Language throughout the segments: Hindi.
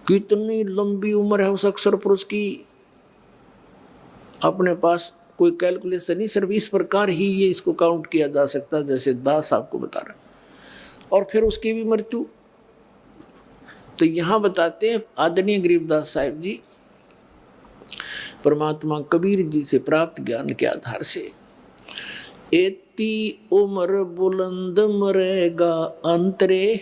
कितनी लंबी उम्र है उस अक्षर पुरुष की, अपने पास कोई कैलकुलेशन नहीं, सिर्फ इस प्रकार ही ये इसको काउंट किया जा सकता है जैसे दास आपको बता रहा। और फिर उसकी भी मृत्यु। तो यहाँ बताते हैं आदरणीय गरीबदास साहिब जी परमात्मा कबीर जी से प्राप्त ज्ञान के आधार से, एती उम्र बुलंद मरेगा अंतरे,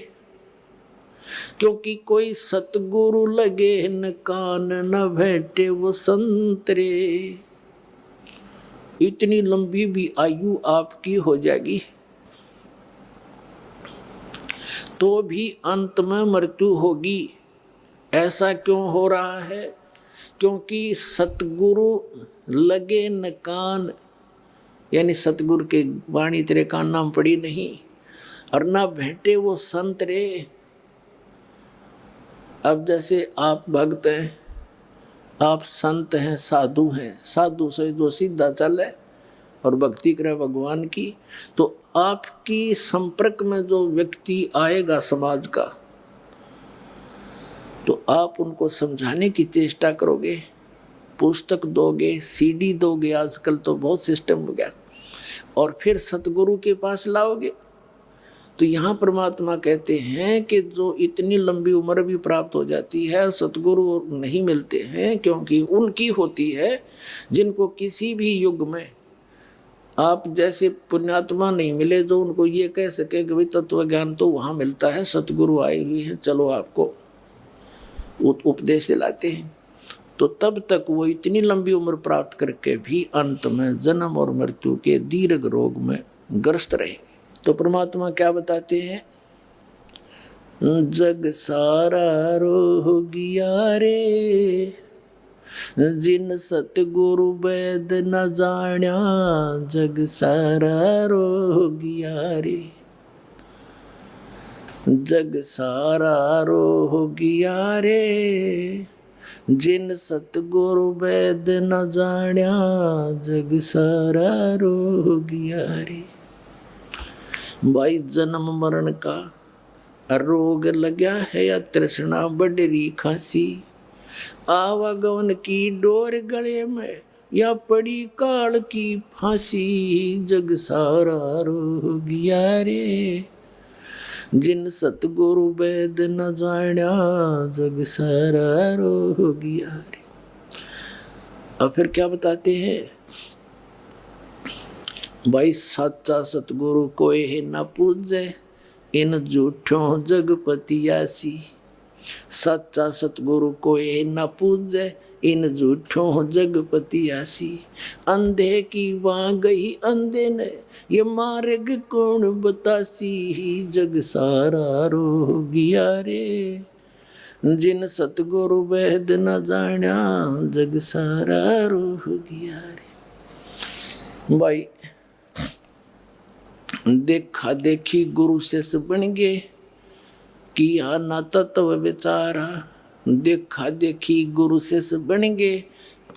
क्योंकि कोई सतगुरु लगे न कान न भेटे वो संतरे। इतनी लंबी भी आयु आपकी हो जाएगी तो भी अंत में मृत्यु होगी। ऐसा क्यों हो रहा है? क्योंकि सतगुरु लगे न कान, यानी सतगुरु के वाणी तेरे कान नाम पड़ी नहीं, और ना भेंटे वो संत रे। अब जैसे आप भक्त हैं, आप संत हैं, साधु हैं, साधु से जो सीधा चले और भक्ति करे भगवान की, तो आपकी संपर्क में जो व्यक्ति आएगा समाज का, तो आप उनको समझाने की चेष्टा करोगे, पुस्तक दोगे, सीडी दोगे, आजकल तो बहुत सिस्टम हो गया, और फिर सतगुरु के पास लाओगे। तो यहाँ परमात्मा कहते हैं कि जो इतनी लंबी उम्र भी प्राप्त हो जाती है, सतगुरु नहीं मिलते हैं, क्योंकि उनकी होती है जिनको किसी भी युग में आप जैसे पुण्यात्मा नहीं मिले जो उनको ये कह सके कि भाई तत्व ज्ञान तो वहाँ मिलता है, सतगुरु आए हुए हैं, चलो आपको उपदेश दिलाते हैं। तो तब तक वो इतनी लंबी उम्र प्राप्त करके भी अंत में जन्म और मृत्यु के दीर्घ रोग में ग्रस्त रहे। तो परमात्मा क्या बताते हैं? जग सारा रोगिया रे, जिन सतगुरु वेद न जाण्या, जग सारा रोगिया रे, जग सारा रोगिया रे, जिन सतगुरु वेद न जाण्या, जग सारा रोगिया रे। भाई जन्म मरण का रोग लगा है या तृष्णा बढ़ी खांसी, आवागमन की डोर गले में या पड़ी काल की फांसी, जग सारा रोगिया रे, जिन सतगुरु वेद न जाण्या, जग सारा रोगिया रे। अब फिर क्या बताते हैं? भाई सच्चा सतगुरु कोई है न पूजे, इन झूठों जगपतियासी। सच्चा सतगुरु कोई न पूजे, इन झूठों जगपतियासी। अंधे की वहां गई अंधे ने, ये मार्ग कौन बतासी, जग सारा रोगिया रे, जिन सतगुरु वेद न जाण्या, जग सारा रोगिया रे। भाई देखा देखी गुरु से बन गए, किया ना तत्व विचारा। देखा देखी गुरु से बन गए,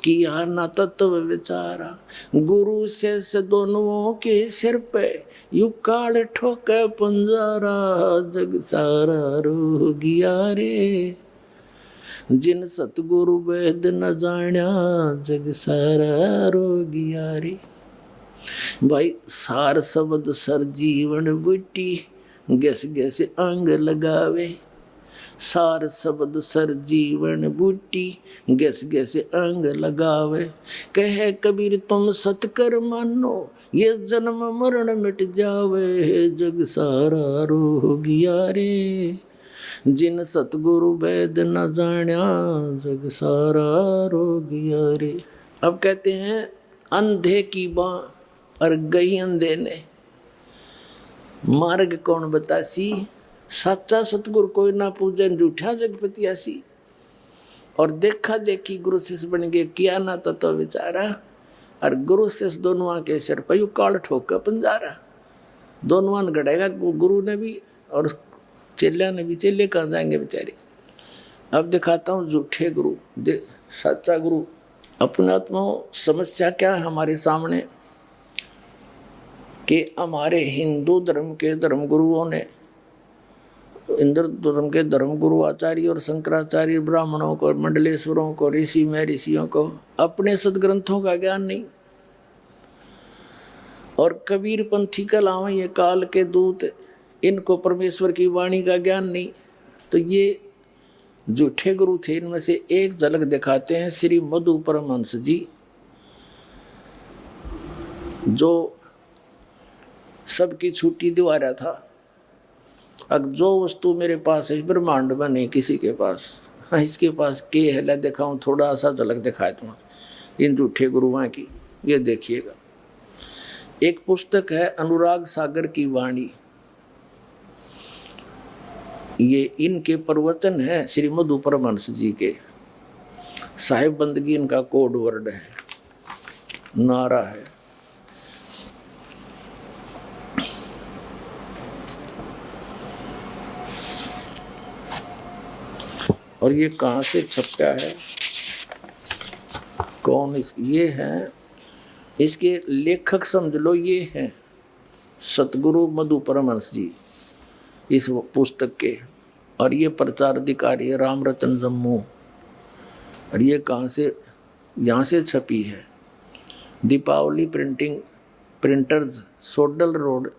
किया ना तत्व विचारा। गुरु से दोनों के सिर पे यू काल ठोके पंजारा, जग सारा रोगिया रे, जिन सतगुरु वेद न जाण्या, जग सारा रोगिया रे। भाई सार शब्द सर जीवन बूटी, गैस गैस अंग लगावे। सार शब्द सर जीवन बूटी, गैस गैस अंग लगावे। कहे कबीर तुम सतकर मानो, ये जन्म मरण मिट जावे, जग सारा रोगिया रे, जिन सतगुरु वेद न जाण्या, जग सारा रोगिया रे। अब कहते हैं अंधे की बाँ और गई अंधे ने, मार्ग कौन बतासी। सच्चा सतगुरु कोई ना पूजन, झूठा जगपतियासी। और देखा देखी गुरु शिष्य बन गए, किया ना तत्व विचारा। और गुरु शिष्य दोनों आके सिर पर यू काल ठोक पंजारा। दोनों आन गड़ेगा गुरु ने भी और चेलिया ने भी। चेले कहाँ जाएंगे बेचारे। अब दिखाता हूँ झूठे गुरु, सच्चा गुरु। अपने आत्मा समस्या क्या है हमारे सामने कि हमारे हिंदू धर्म के धर्मगुरुओं ने इंद्र धर्म के धर्मगुरु आचार्य और शंकराचार्य ब्राह्मणों को, मंडलेश्वरों को, ऋषि में ऋषियों को अपने सदग्रंथों का ज्ञान नहीं। और कबीर पंथी कलावें ये काल के दूत, इनको परमेश्वर की वाणी का ज्ञान नहीं। तो ये झूठे गुरु थे। इनमें से एक झलक दिखाते हैं श्री मधु परमहंस जी, जो सबकी छुट्टी दिवा रहा था। अब जो वस्तु मेरे पास है ब्रह्मांड में नहीं किसी के पास, हाँ इसके पास के है, ला दिखाऊं, थोड़ा सा झलक दिखाए तुम्हारे इन झूठे गुरुओं की। ये देखिएगा, एक पुस्तक है अनुराग सागर की वाणी, ये इनके प्रवचन है श्री मधु परमहंस जी के। साहिब बंदगी इनका कोड वर्ड है, नारा है। और ये कहाँ से छपा है, कौन ये है, इसके लेखक समझ लो ये हैं सतगुरु मधु परमहंस जी इस पुस्तक के। और ये प्रचार अधिकारी है राम रतन जम्मू। और ये कहाँ से, यहाँ से छपी है, दीपावली प्रिंटर्स, सोडल रोड,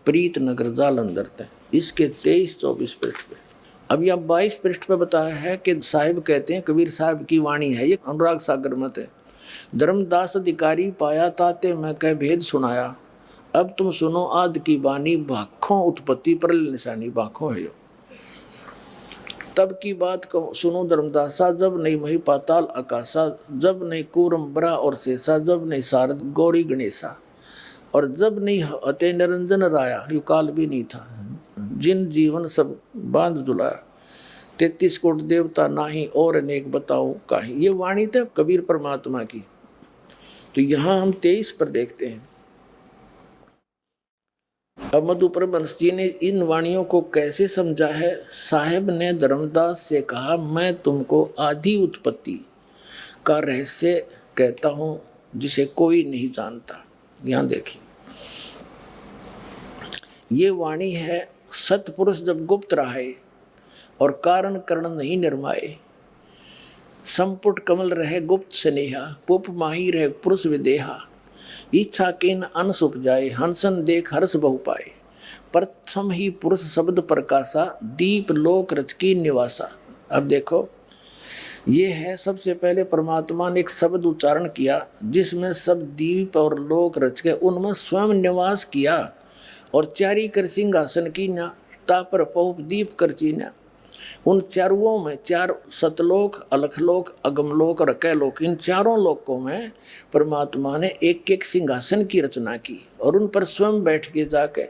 प्रीत नगर, जालंधर तक। इसके 23-24 पृष्ठ पे। अब यहाँ 22 पृष्ठ पे बताया है कि साहिब कहते हैं, कबीर साहब की वाणी है, ये अनुराग सागर मत है। धर्मदास अधिकारी पाया ताते मैं कह भेद सुनाया, अब तुम सुनो आद की बानी, भाखों उत्पत्ति पर निशानी, भाखों है यो। तब की बात सुनो धर्मदासा, जब नहीं मही पाताल आकाशा, जब नहीं कूरम बरा और शेषा, जब नहीं सारद गौरी गणेशा, और जब नहीं अते निरंजन राया, यु काल भी नहीं था, जिन जीवन सब बांध जुलाया, 33 कोट देवता नाही और अनेक बताओ काहे। ये वाणी थे कबीर परमात्मा की। तो यहाँ हम 23 पर देखते हैं। अब मधु परमहंस जी ने इन वाणियों को कैसे समझा है। साहेब ने धर्मदास से कहा, मैं तुमको आदि उत्पत्ति का रहस्य कहता हूं जिसे कोई नहीं जानता। यहाँ देखिए, ये वाणी है, सतपुरुष जब गुप्त रहे और कारण करण नहीं निर्माए, संपुट कमल रहे गुप्त स्नेहा, पुप माही रहे पुरुष विदेहा, इच्छा किन अनस उपजाए, हंसन देख हर्ष बहु पाए, प्रथम ही पुरुष शब्द प्रकाशा, दीप लोक रच की निवासा। अब देखो, ये है सबसे पहले परमात्मा ने एक शब्द उच्चारण किया जिसमें सब दीप और लोक रच के उनमें स्वयं निवास किया, और चारी कर सिंहासन की ना, टापर पहुप दीप कर चीना। उन चारों में, चार सतलोक, अलखलोक, अगमलोक और अकैलोक, इन चारों लोकों में परमात्मा ने एक एक सिंहासन की रचना की और उन पर स्वयं बैठ के जाके,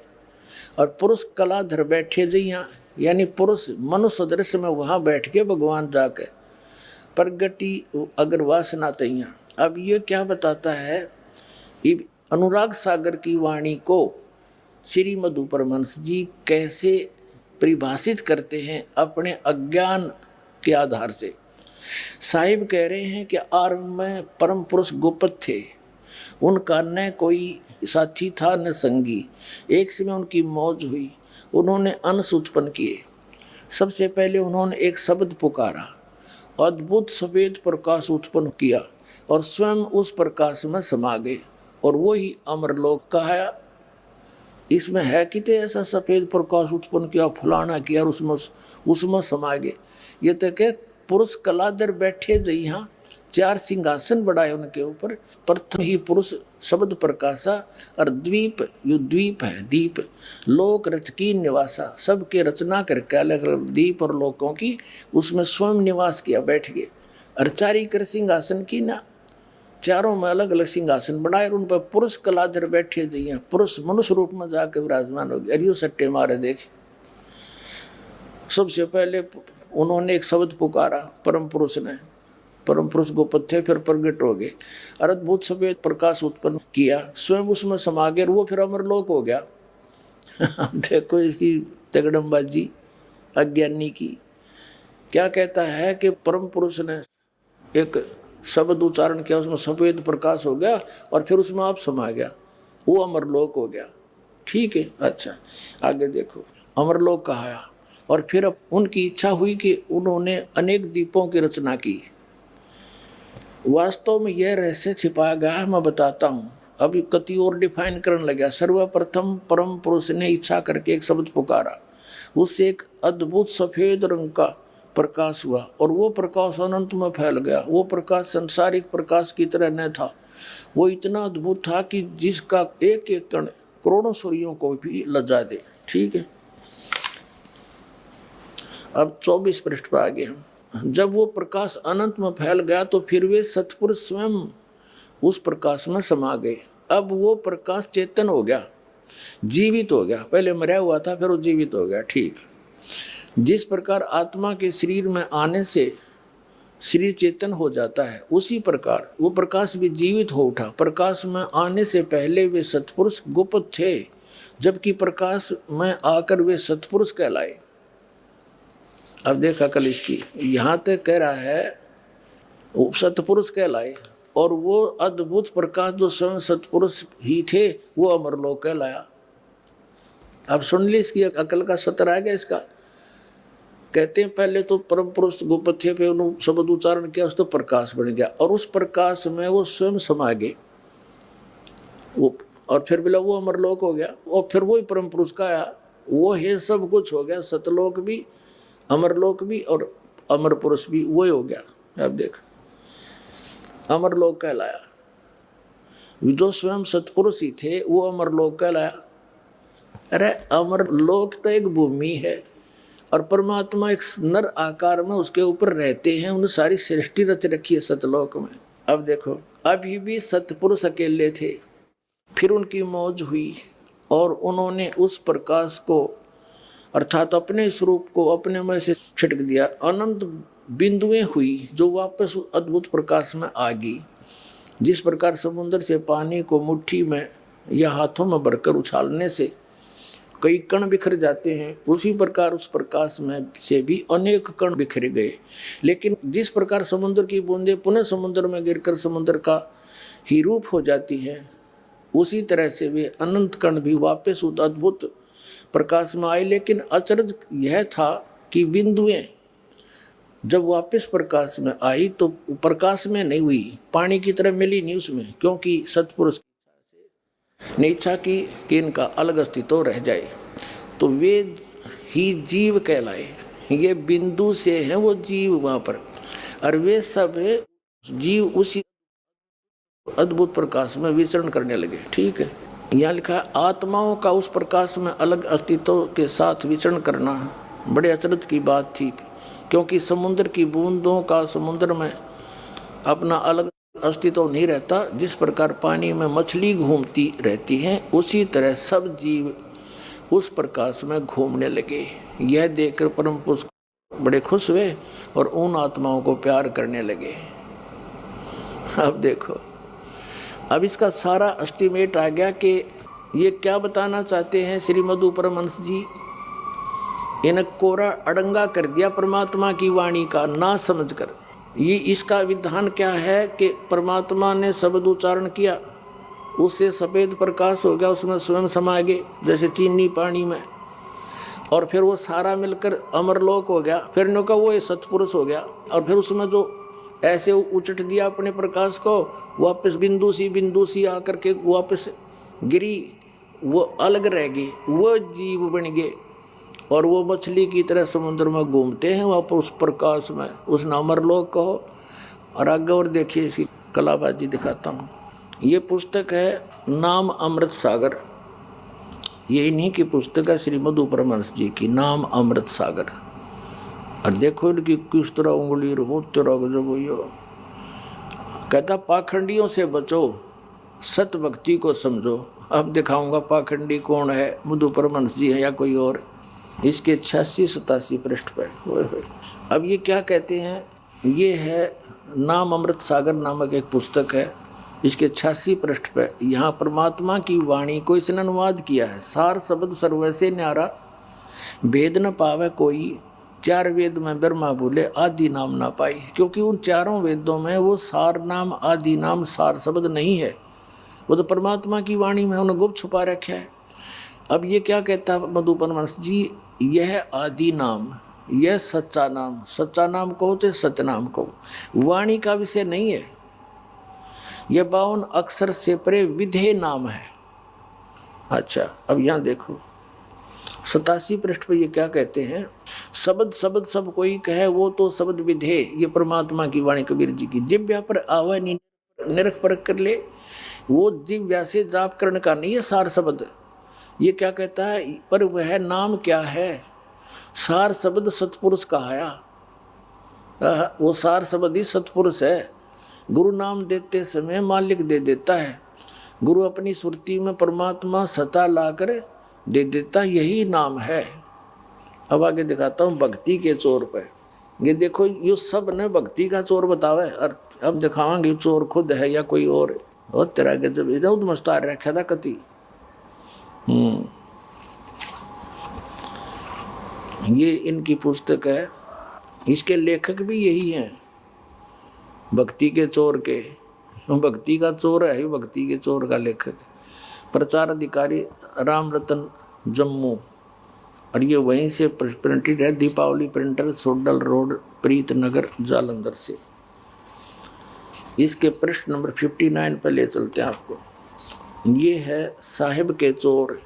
और पुरुष कलाधर बैठे जइया, यानी पुरुष मनुष्य दृश्य में वहाँ बैठ के भगवान जाके प्रगति अगर वासना तैया। अब ये क्या बताता है, अनुराग सागर की वाणी को श्री मधु परमहंस जी कैसे परिभाषित करते हैं अपने अज्ञान के आधार से। साहिब कह रहे हैं कि आरंभ में परम पुरुष गुप्त थे, उनका न कोई साथी था न संगी, एक समय उनकी मौज हुई, उन्होंने अंश उत्पन्न किए। सबसे पहले उन्होंने एक शब्द पुकारा, अद्भुत सफेद प्रकाश उत्पन्न किया और स्वयं उस प्रकाश में समा गए, और वही अमरलोक कहा। इसमें है कितने ऐसा सफेद प्रकाश उत्पन्न किया, फुलाना किया और उसमें समा गए। ये तो के पुरुष कलाधर बैठे जई, यहाँ 4 सिंहासन बढ़ाए उनके ऊपर, प्रथम ही पुरुष शब्द प्रकाशा, और द्वीप, यो द्वीप है, दीप लोक रच की निवासा, सबके रचना करके अलग अलग दीप और लोकों की उसमें स्वयं निवास किया, बैठ गए। और चारी कर सिंहासन की ना, चारों में अलग अलग सिंहासन बनाए और उन पर पुरुष कलाधर बैठे जइया, पुरुष मनुष्य रूप में जाकर विराजमान हो गए। अरियो सट्टे मारे देखे। सबसे पहले उन्होंने एक शब्द पुकारा, परम पुरुष ने, परम पुरुष गोपद थे, फिर प्रगट हो गए और अद्भुत सफेद प्रकाश उत्पन्न किया, स्वयं उसमें समा गए, वो फिर अमरलोक हो गया। देखो इसकी तगड़मबाजी अज्ञानी की। क्या कहता है कि परम पुरुष ने एक शब्द उच्चारण किया, उसमें सफेद प्रकाश हो गया और फिर उसमें आप समा गया, वो अमरलोक हो गया। ठीक है, अच्छा आगे देखो, अमरलोक कहा और फिर अब उनकी इच्छा हुई कि उन्होंने अनेक दीपों की रचना की। वास्तव में यह रहस्य छिपाया गया है, मैं बताता हूँ। अभी कति और डिफाइन करने लगा। सर्वप्रथम परम पुरुष ने इच्छा करके एक शब्द पुकारा, उससे एक अद्भुत सफेद रंग का प्रकाश हुआ और वो प्रकाश अनंत में फैल गया। वो प्रकाश संसारिक प्रकाश की तरह न था, वो इतना अद्भुत था कि जिसका एक एक कण करोड़ों सूर्यों को भी लजा दे। ठीक है, अब 24 पृष्ठ पर आगे हम। जब वो प्रकाश अनंत में फैल गया तो फिर वे सत्पुरुष स्वयं उस प्रकाश में समा गए। अब वो प्रकाश चेतन हो गया, जीवित हो गया। पहले मरा हुआ था, फिर वो जीवित हो गया। ठीक, जिस प्रकार आत्मा के शरीर में आने से शरीर चेतन हो जाता है, उसी प्रकार वो प्रकाश भी जीवित हो उठा। प्रकाश में आने से पहले वे सत्पुरुष गुप्त थे, जबकि प्रकाश में आकर वे सत्पुरुष कहलाए। अब देखा कल इसकी, यहाँ तक कह रहा है वो सत्पुरुष कहलाए, और वो अद्भुत प्रकाश जो स्वयं सत्पुरुष ही थे वो अमरलोक कहलाया। अब सुन ली इसकी अकल का सतर आ गया इसका। कहते हैं पहले तो परम पुरुष गुप्त थे, फिर उन्होंने शब्द उच्चारण किया, उस तो प्रकाश बन गया और उस प्रकाश में वो स्वयं समा गए वो, और फिर बोला वो अमरलोक हो गया। और फिर वही परम पुरुष का आया, वो है सब कुछ हो गया, सतलोक भी अमरलोक भी और अमर पुरुष भी वही हो गया। अब देख, अमरलोक कहलाया। जो स्वयं सतपुरुष ही थे वो अमरलोक कहलाया। अरे अमरलोक तो एक भूमि है और परमात्मा एक नर आकार में उसके ऊपर रहते हैं। उन्हें सारी सृष्टि रच रखी है सतलोक में। अब देखो, अभी भी सतपुरुष अकेले थे, फिर उनकी मौज हुई और उन्होंने उस प्रकाश को अर्थात अपने स्वरूप को अपने में से छिटक दिया। अनंत बिंदुएं हुई जो वापस अद्भुत प्रकाश में आ गई। जिस प्रकार समुद्र से पानी को मुट्ठी में या हाथों में भरकर उछालने से कई कण बिखर जाते हैं, उसी प्रकार उस प्रकाश में से भी अनेक कण बिखर गए। लेकिन जिस प्रकार समुद्र की बूंदें पुनः समुद्र में गिरकर समुद्र का ही रूप हो जाती हैं, उसी तरह से वे अनंत कण भी वापस उस अद्भुत प्रकाश में आए। लेकिन अचरज यह था कि बिंदुएं जब वापस प्रकाश में आई तो प्रकाश में नहीं हुई, पानी की तरह मिली नहीं उसमें, क्योंकि सत्पुरुष ने इच्छा की कि इनका अलग अस्तित्व रह जाए। तो वे ही जीव कहलाए। ये बिंदु से हैं वो जीव वहाँ पर, और वे सब जीव उसी अद्भुत प्रकाश में विचरण करने लगे। ठीक है, यहाँ लिखा है आत्माओं का उस प्रकाश में अलग अस्तित्व के साथ विचरण करना बड़े अचरज की बात थी, क्योंकि समुद्र की बूंदों का समुद्र में अपना अलग अस्तित्व नहीं रहता। जिस प्रकार पानी में मछली घूमती रहती हैं, उसी तरह सब जीव उस प्रकाश में घूमने लगे। यह देखकर परम पुरुष बड़े खुश हुए और उन आत्माओं को प्यार करने लगे। अब देखो, अब इसका सारा एस्टिमेट आ गया कि ये क्या बताना चाहते हैं श्री मधु परमहंस जी। इन्हें कोरा अड़ंगा कर दिया परमात्मा की वाणी का ना समझकर। ये इसका विधान क्या है कि परमात्मा ने शब्द उच्चारण किया, उससे सफ़ेद प्रकाश हो गया, उसमें स्वयं समा गए जैसे चीनी पानी में, और फिर वो सारा मिलकर अमरलोक हो गया। फिर नो का वो सतपुरुष हो गया, और फिर उसमें जो ऐसे उचट दिया अपने प्रकाश को, वापस बिंदु सी आकर के वापस गिरी, वो अलग रह गई, वो जीव बन गए और वो मछली की तरह समुद्र में घूमते हैं वापस उस प्रकाश में। उस अमरलोक कहो। और आगे और देखिए, इसकी कलाबाजी दिखाता हूँ। ये पुस्तक है नाम अमृत सागर, ये इन्हीं की पुस्तक है श्री मधु परमहंस जी की, नाम अमृत सागर। और देखो इनकी किस तरह उंगली होते रहो जब यो कहता पाखंडियों से बचो, सत भक्ति को समझो। अब दिखाऊंगा पाखंडी कौन है, मधु परमहंस जी है या कोई और। इसके 86-87 पृष्ठ पर अब ये क्या कहते हैं, ये है नाम अमृत सागर नामक एक पुस्तक है। इसके 86 पृष्ठ पर यहाँ परमात्मा की वाणी को इसने अनुवाद किया है। सार शब्द सर्वैसे न्यारा, भेद न पावे कोई, चार वेद में ब्रह्मा बोले आदि नाम ना पाई। क्योंकि उन चारों वेदों में वो सार नाम आदि नाम सार शब्द नहीं है, वो तो परमात्मा की वाणी में उन्होंने गुप्त छुपा रखा है। अब ये क्या कहता है मधु परमहंस जी, यह आदि नाम, यह सच्चा नाम, सच्चा नाम कहो चाहे सतनाम कहो, वाणी का विषय नहीं है। यह 52 अक्षर से परे विधेय नाम है। अच्छा, अब यहां देखो 87 पृष्ठ पर ये क्या कहते हैं, शब्द शब्द सब कोई कहे वो तो शब्द विधेय, ये परमात्मा की वाणी कबीर जी की। जिव्या पर आवे निरख परख कर ले, वो जिव्या से जाप करण का नहीं है सार शब्द। ये क्या कहता है, पर वह नाम क्या है, सार शब्द सतपुरुष कहाया, वो सार शब्द ही सतपुरुष है। गुरु नाम देते समय मालिक दे देता है, गुरु अपनी सुरती में परमात्मा सता लाकर दे देता, यही नाम है। अब आगे दिखाता हूँ भक्ति के चोर पे। ये देखो ये सब ने भक्ति का चोर बतावे, और अब दिखावांगे चोर खुद है या कोई और तेरा के जब इधर मस्तार रखा था कति। ये इनकी पुस्तक है, इसके लेखक भी यही हैं, भक्ति के चोर के। भक्ति का चोर है, भक्ति के चोर का लेखक। प्रचार अधिकारी राम रतन जम्मू, और ये वहीं से प्रिंटेड है, दीपावली प्रिंटर, सोडल रोड, प्रीत नगर, जालंधर से। इसके पृष्ठ नंबर 59 पर ले चलते हैं आपको। ये है साहिब के चोर,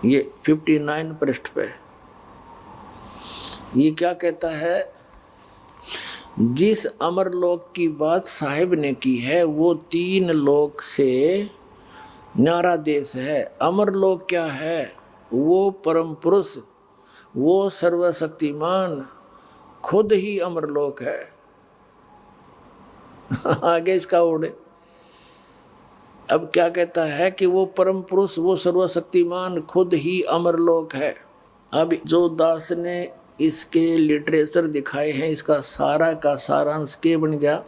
ये 59 पृष्ठ पे। ये क्या कहता है, जिस अमर लोक की बात साहिब ने की है वो 3 लोक से न्यारा देश है। अमर लोक क्या है, वो परम पुरुष, वो सर्वशक्तिमान खुद ही अमर लोक है। आगे इसका ओढ़े। अब क्या कहता है कि वो परम पुरुष, वो सर्वशक्तिमान खुद ही अमर लोक है। अब जो दास ने इसके लिटरेचर दिखाए हैं, इसका सारा का सारांश के बन गया।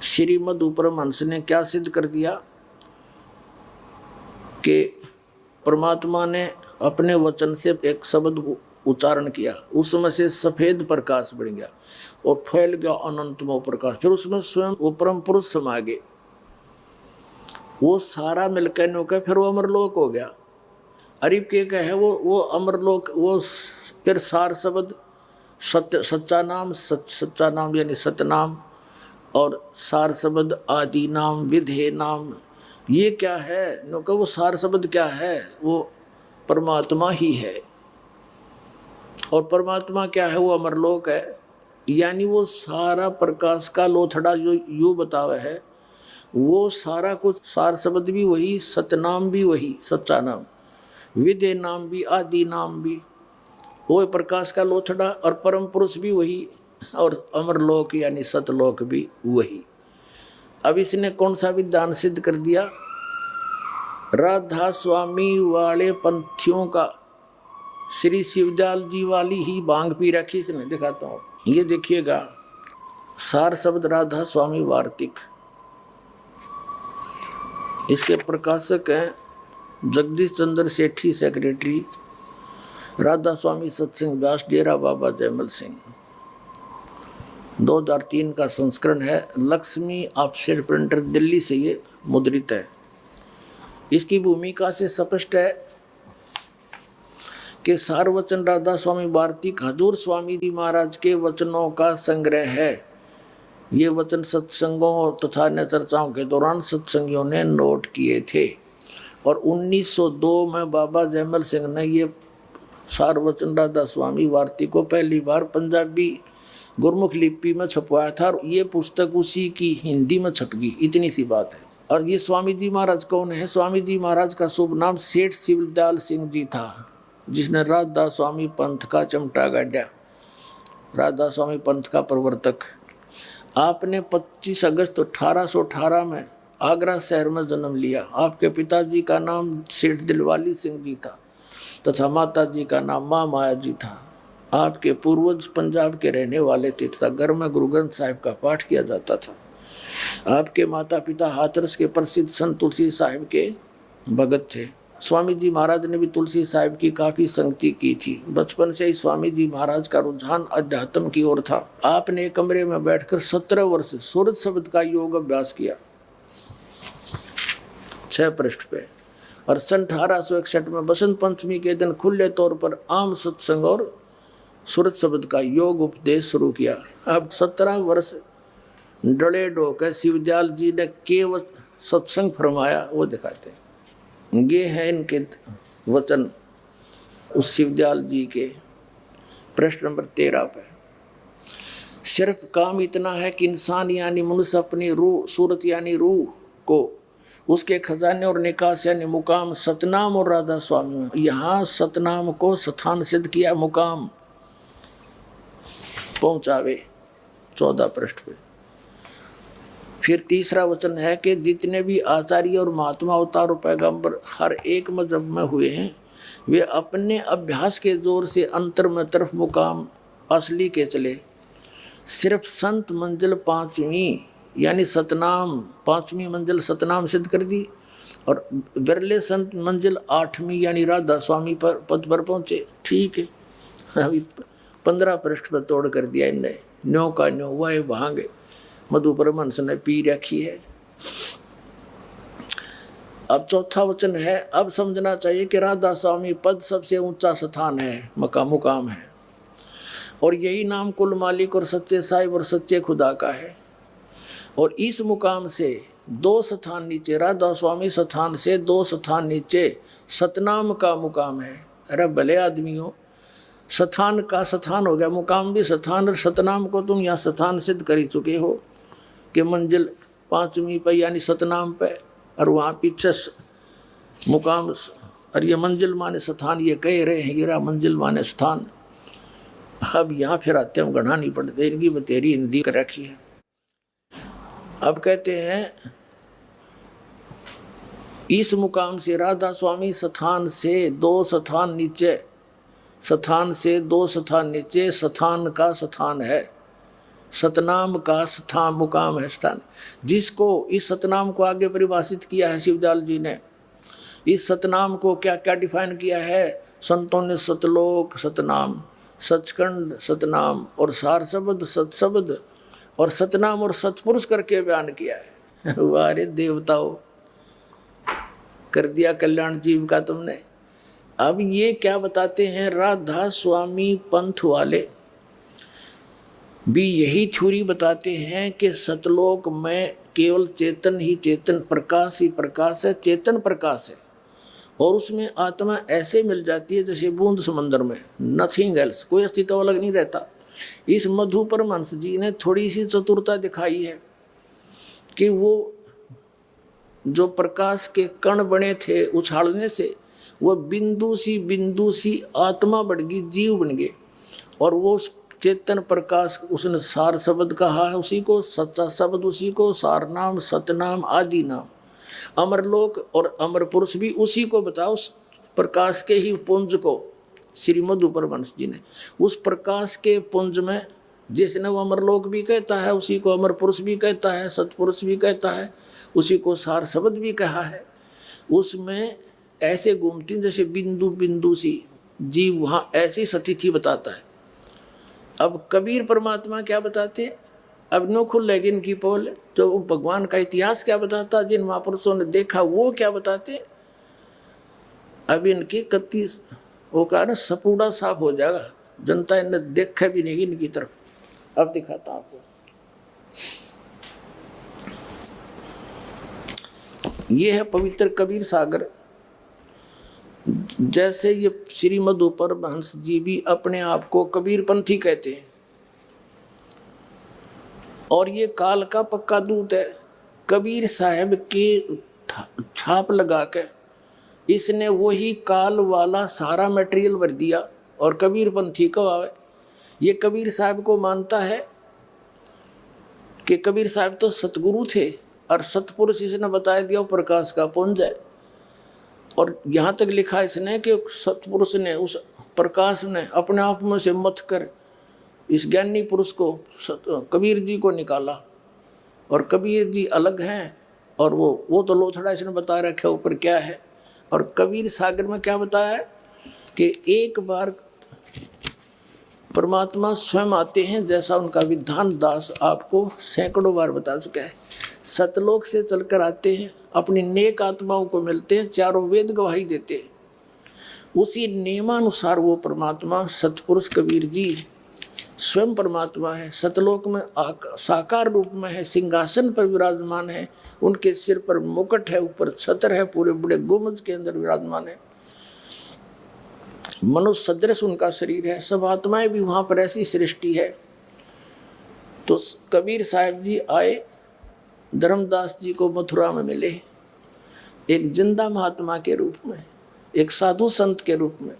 श्रीमद् परमहंस ने क्या सिद्ध कर दिया कि परमात्मा ने अपने वचन से एक शब्द उच्चारण किया, उसमें से सफेद प्रकाश बन गया और फैल गया अनंतमय प्रकाश। फिर उसमें स्वयं वो परम पुरुष समा गए, वो सारा मिलकर नौका, फिर वो अमरलोक हो गया। अरीब के कहे वो अमरलोक, वो फिर सार शब्द सत्य, सच्चा नाम, सच्चा नाम यानी सतनाम, और सार शब्द आदि नाम, विधेय नाम। ये क्या है, नो का वो सार शब्द क्या है, वो परमात्मा ही है। और परमात्मा क्या है, वो अमरलोक है। यानी वो सारा प्रकाश का लोथड़ा जो यू बतावे है, वो सारा कुछ सार शब्द भी वही, सतनाम भी वही, सच्चा नाम, विधेय नाम भी, आदि नाम भी, वो प्रकाश का लोथड़ा, और परम पुरुष भी वही, और अमरलोक यानी सतलोक भी वही। अब इसने कौन सा विधान सिद्ध कर दिया, राधा स्वामी वाले पंथियों का श्री शिवदयाल जी वाली ही भांग पी रखी इसने। दिखाता हूँ, ये देखिएगा सार शब्द राधा स्वामी वार्तिक, इसके प्रकाशक हैं जगदीश चंद्र सेठी, सेक्रेटरी, राधा स्वामी सत्संग व्यास, डेरा बाबा जयमल सिंह। 2003 का संस्करण है, लक्ष्मी ऑफसेट प्रिंटर दिल्ली से ये मुद्रित है। इसकी भूमिका से स्पष्ट है कि सारवचन राधा स्वामी वार्तिक हजूर स्वामी जी महाराज के वचनों का संग्रह है। ये वचन सत्संगों तथा अन्य चर्चाओं के दौरान सत्संगियों ने नोट किए थे, और 1902 में बाबा जयमल सिंह ने ये सारवचन राधा स्वामी वार्तिक को पहली बार पंजाबी गुरमुख लिपि में छपवाया था, और ये पुस्तक उसी की हिंदी में छप गई, इतनी सी बात है। और ये स्वामी जी महाराज कौन है, स्वामी जी महाराज का शुभ नाम सेठ शिवदयाल सिंह जी था, जिसने राधा स्वामी पंथ का चमटा गाड़ा, राधा स्वामी पंथ का प्रवर्तक। आपने 25 अगस्त 1818 में आगरा शहर में जन्म लिया। आपके पिताजी का नाम सेठ दिलवाली सिंह जी था तथा माता जी का नाम माँ माया जी था। आपके पूर्वज पंजाब के रहने वाले थे तथा घर में गुरु ग्रंथ साहिब का पाठ किया जाता था। आपके माता पिता हाथरस के प्रसिद्ध संत तुलसी साहिब के भगत थे। स्वामी जी महाराज ने भी तुलसी साहिब की काफ़ी संगति की थी। बचपन से ही स्वामी जी महाराज का रुझान अध्यात्म की ओर था। आपने एक कमरे में बैठकर 17 वर्ष सूरज शब्द का योग अभ्यास किया। 6 पृष्ठ पे। और सन 1861 में बसंत पंचमी के दिन खुले तौर पर आम सत्संग और सूरत शब्द का योग उपदेश शुरू किया। अब 17 वर्ष डले डोकर शिवदयाल जी ने केवल सत्संग फरमाया, वो दिखाते हैं। ये है इनके वचन उस शिवदयाल जी के। प्रश्न नंबर 13 पे, सिर्फ काम इतना है कि इंसान यानी मनुष्य अपनी रूह, सूरत यानी रूह को उसके खजाने और निकास यानी मुकाम सतनाम और राधा स्वामी में, यहाँ सतनाम को स्थान सिद्ध किया, मुकाम पहुंचावे। 14 पृष्ठ पे। फिर तीसरा वचन है कि जितने भी आचार्य और महात्मा अवतार और पैगंबर हर एक मजहब में हुए हैं, वे अपने अभ्यास के जोर से अंतर में तरफ मुकाम असली के चले। सिर्फ संत मंजिल 5वीं यानी सतनाम, 5वीं मंजिल सतनाम सिद्ध कर दी, और बिरले संत मंजिल 8वीं यानी राधा स्वामी पर पद पर पहुँचे। ठीक है, अभी 15 पृष्ठ पर तोड़ कर दिया इनने, न्यो का न्यो वह भांगे मधु परमहंस ने पी रखी है। अब चौथा वचन है, अब समझना चाहिए कि राधा स्वामी पद सबसे ऊंचा स्थान है, मुकाम है, और यही नाम कुल मालिक और सच्चे साहिब और सच्चे खुदा का है। और इस मुकाम से 2 स्थान नीचे, राधा स्वामी स्थान से 2 स्थान नीचे सतनाम का मुकाम है। अरे भले आदमियों, स्थान का स्थान हो गया, मुकाम भी स्थान, और सतनाम को तुम यहाँ स्थान सिद्ध कर ही चुके हो कि मंजिल 5वीं पे यानी सतनाम पे, और वहाँ पीछे मुकाम, और ये मंजिल माने स्थान, ये कह रहे हैं हीरा मंजिल माने स्थान। अब यहाँ फिर आते हम गढ़ा नहीं पड़ते, इनकी बतेरी हिंदी कर रखी है। अब कहते हैं इस मुकाम से राधा स्वामी स्थान से 2 स्थान नीचे, स्थान से 2 स्थान नीचे स्थान का स्थान है, सतनाम का स्थान मुकाम है स्थान, जिसको इस सतनाम को आगे परिभाषित किया है शिवदयाल जी ने। इस सतनाम को क्या क्या डिफाइन किया है संतों ने? सतलोक सतनाम, सचखंड सतनाम, और सार शब्द सतशब्द, और सतनाम और सतपुरुष करके बयान किया है। वारे देवताओं, कर दिया कल्याण जीव का तुमने। अब ये क्या बताते हैं, राधा स्वामी पंथ वाले भी यही थ्योरी बताते हैं कि सतलोक में केवल चेतन ही चेतन, प्रकाश ही प्रकाश है, चेतन प्रकाश है, और उसमें आत्मा ऐसे मिल जाती है जैसे बूंद समंदर में, नथिंग एल्स, कोई अस्तित्व अलग नहीं रहता। इस मधु परमहंस जी ने थोड़ी सी चतुरता दिखाई है कि वो जो प्रकाश के कण बने थे उछालने से, वो बिंदु सी आत्मा बढ़ गई, जीव बन गए, और वो चेतन प्रकाश उसने सार शब्द कहा है उसी को, सच्चा शब्द उसी को, सार नाम सतनाम आदि नाम, अमरलोक और अमर पुरुष भी उसी को बताओ, उस प्रकाश के ही पुंज को। श्री मधु परमहंस जी ने उस प्रकाश के पुंज में, जिसने वो अमरलोक भी कहता है उसी को अमर पुरुष भी कहता है, सतपुरुष भी कहता है, उसी को सार शब्द भी कहा है, उसमें ऐसे घूमती जैसे बिंदु सी जीव वहाँ ऐसी स्थिति बताता है। अब कबीर परमात्मा क्या बताते हैं, अब नो खुल लेगी इनकी पोल, जो भगवान का इतिहास क्या बताता, जिन महापुरुषों ने देखा वो क्या बताते। अब इनकी कत्ती वो कारण सपूड़ा साफ हो जाएगा, जनता इन्हें देखा भी नहीं इनकी तरफ। अब दिखाता आपको, ये है पवित्र कबीर सागर। जैसे ये श्री मधु परमहंस जी भी अपने आप को कबीर पंथी कहते हैं, और ये काल का पक्का दूत है। कबीर साहब की छाप लगा के इसने वही काल वाला सारा मटेरियल भर दिया, और कबीर पंथी को आवे। ये कबीर साहब को मानता है कि कबीर साहब तो सतगुरु थे, और सतपुरुष इसने बता दिया प्रकाश का पुंज है। और यहाँ तक लिखा इसने कि सतपुरुष ने उस प्रकाश ने अपने आप में से मत कर इस ज्ञानी पुरुष को कबीर जी को निकाला, और कबीर जी अलग हैं, और वो तो लोथड़ा इसने बता रखा ऊपर क्या है। और कबीर सागर में क्या बताया है कि एक बार परमात्मा स्वयं आते हैं, जैसा उनका विधान दास आपको सैकड़ों बार बता चुका है। सतलोक से चलकर आते हैं, अपनी नेक आत्माओं को मिलते हैं, चारों वेद गवाही देते हैं। उसी नियमानुसार वो परमात्मा सतपुरुष कबीर जी स्वयं परमात्मा है, सतलोक में साकार रूप में है, सिंहासन पर विराजमान है, उनके सिर पर मुकुट है, ऊपर छत्र है, पूरे बड़े गुंबद के अंदर विराजमान है, मनुष्य सदृश उनका शरीर है, सब आत्माएं भी वहां पर ऐसी सृष्टि है। तो कबीर साहब जी आए, धर्मदास जी को मथुरा में मिले, एक जिंदा महात्मा के रूप में, एक साधु संत के रूप में।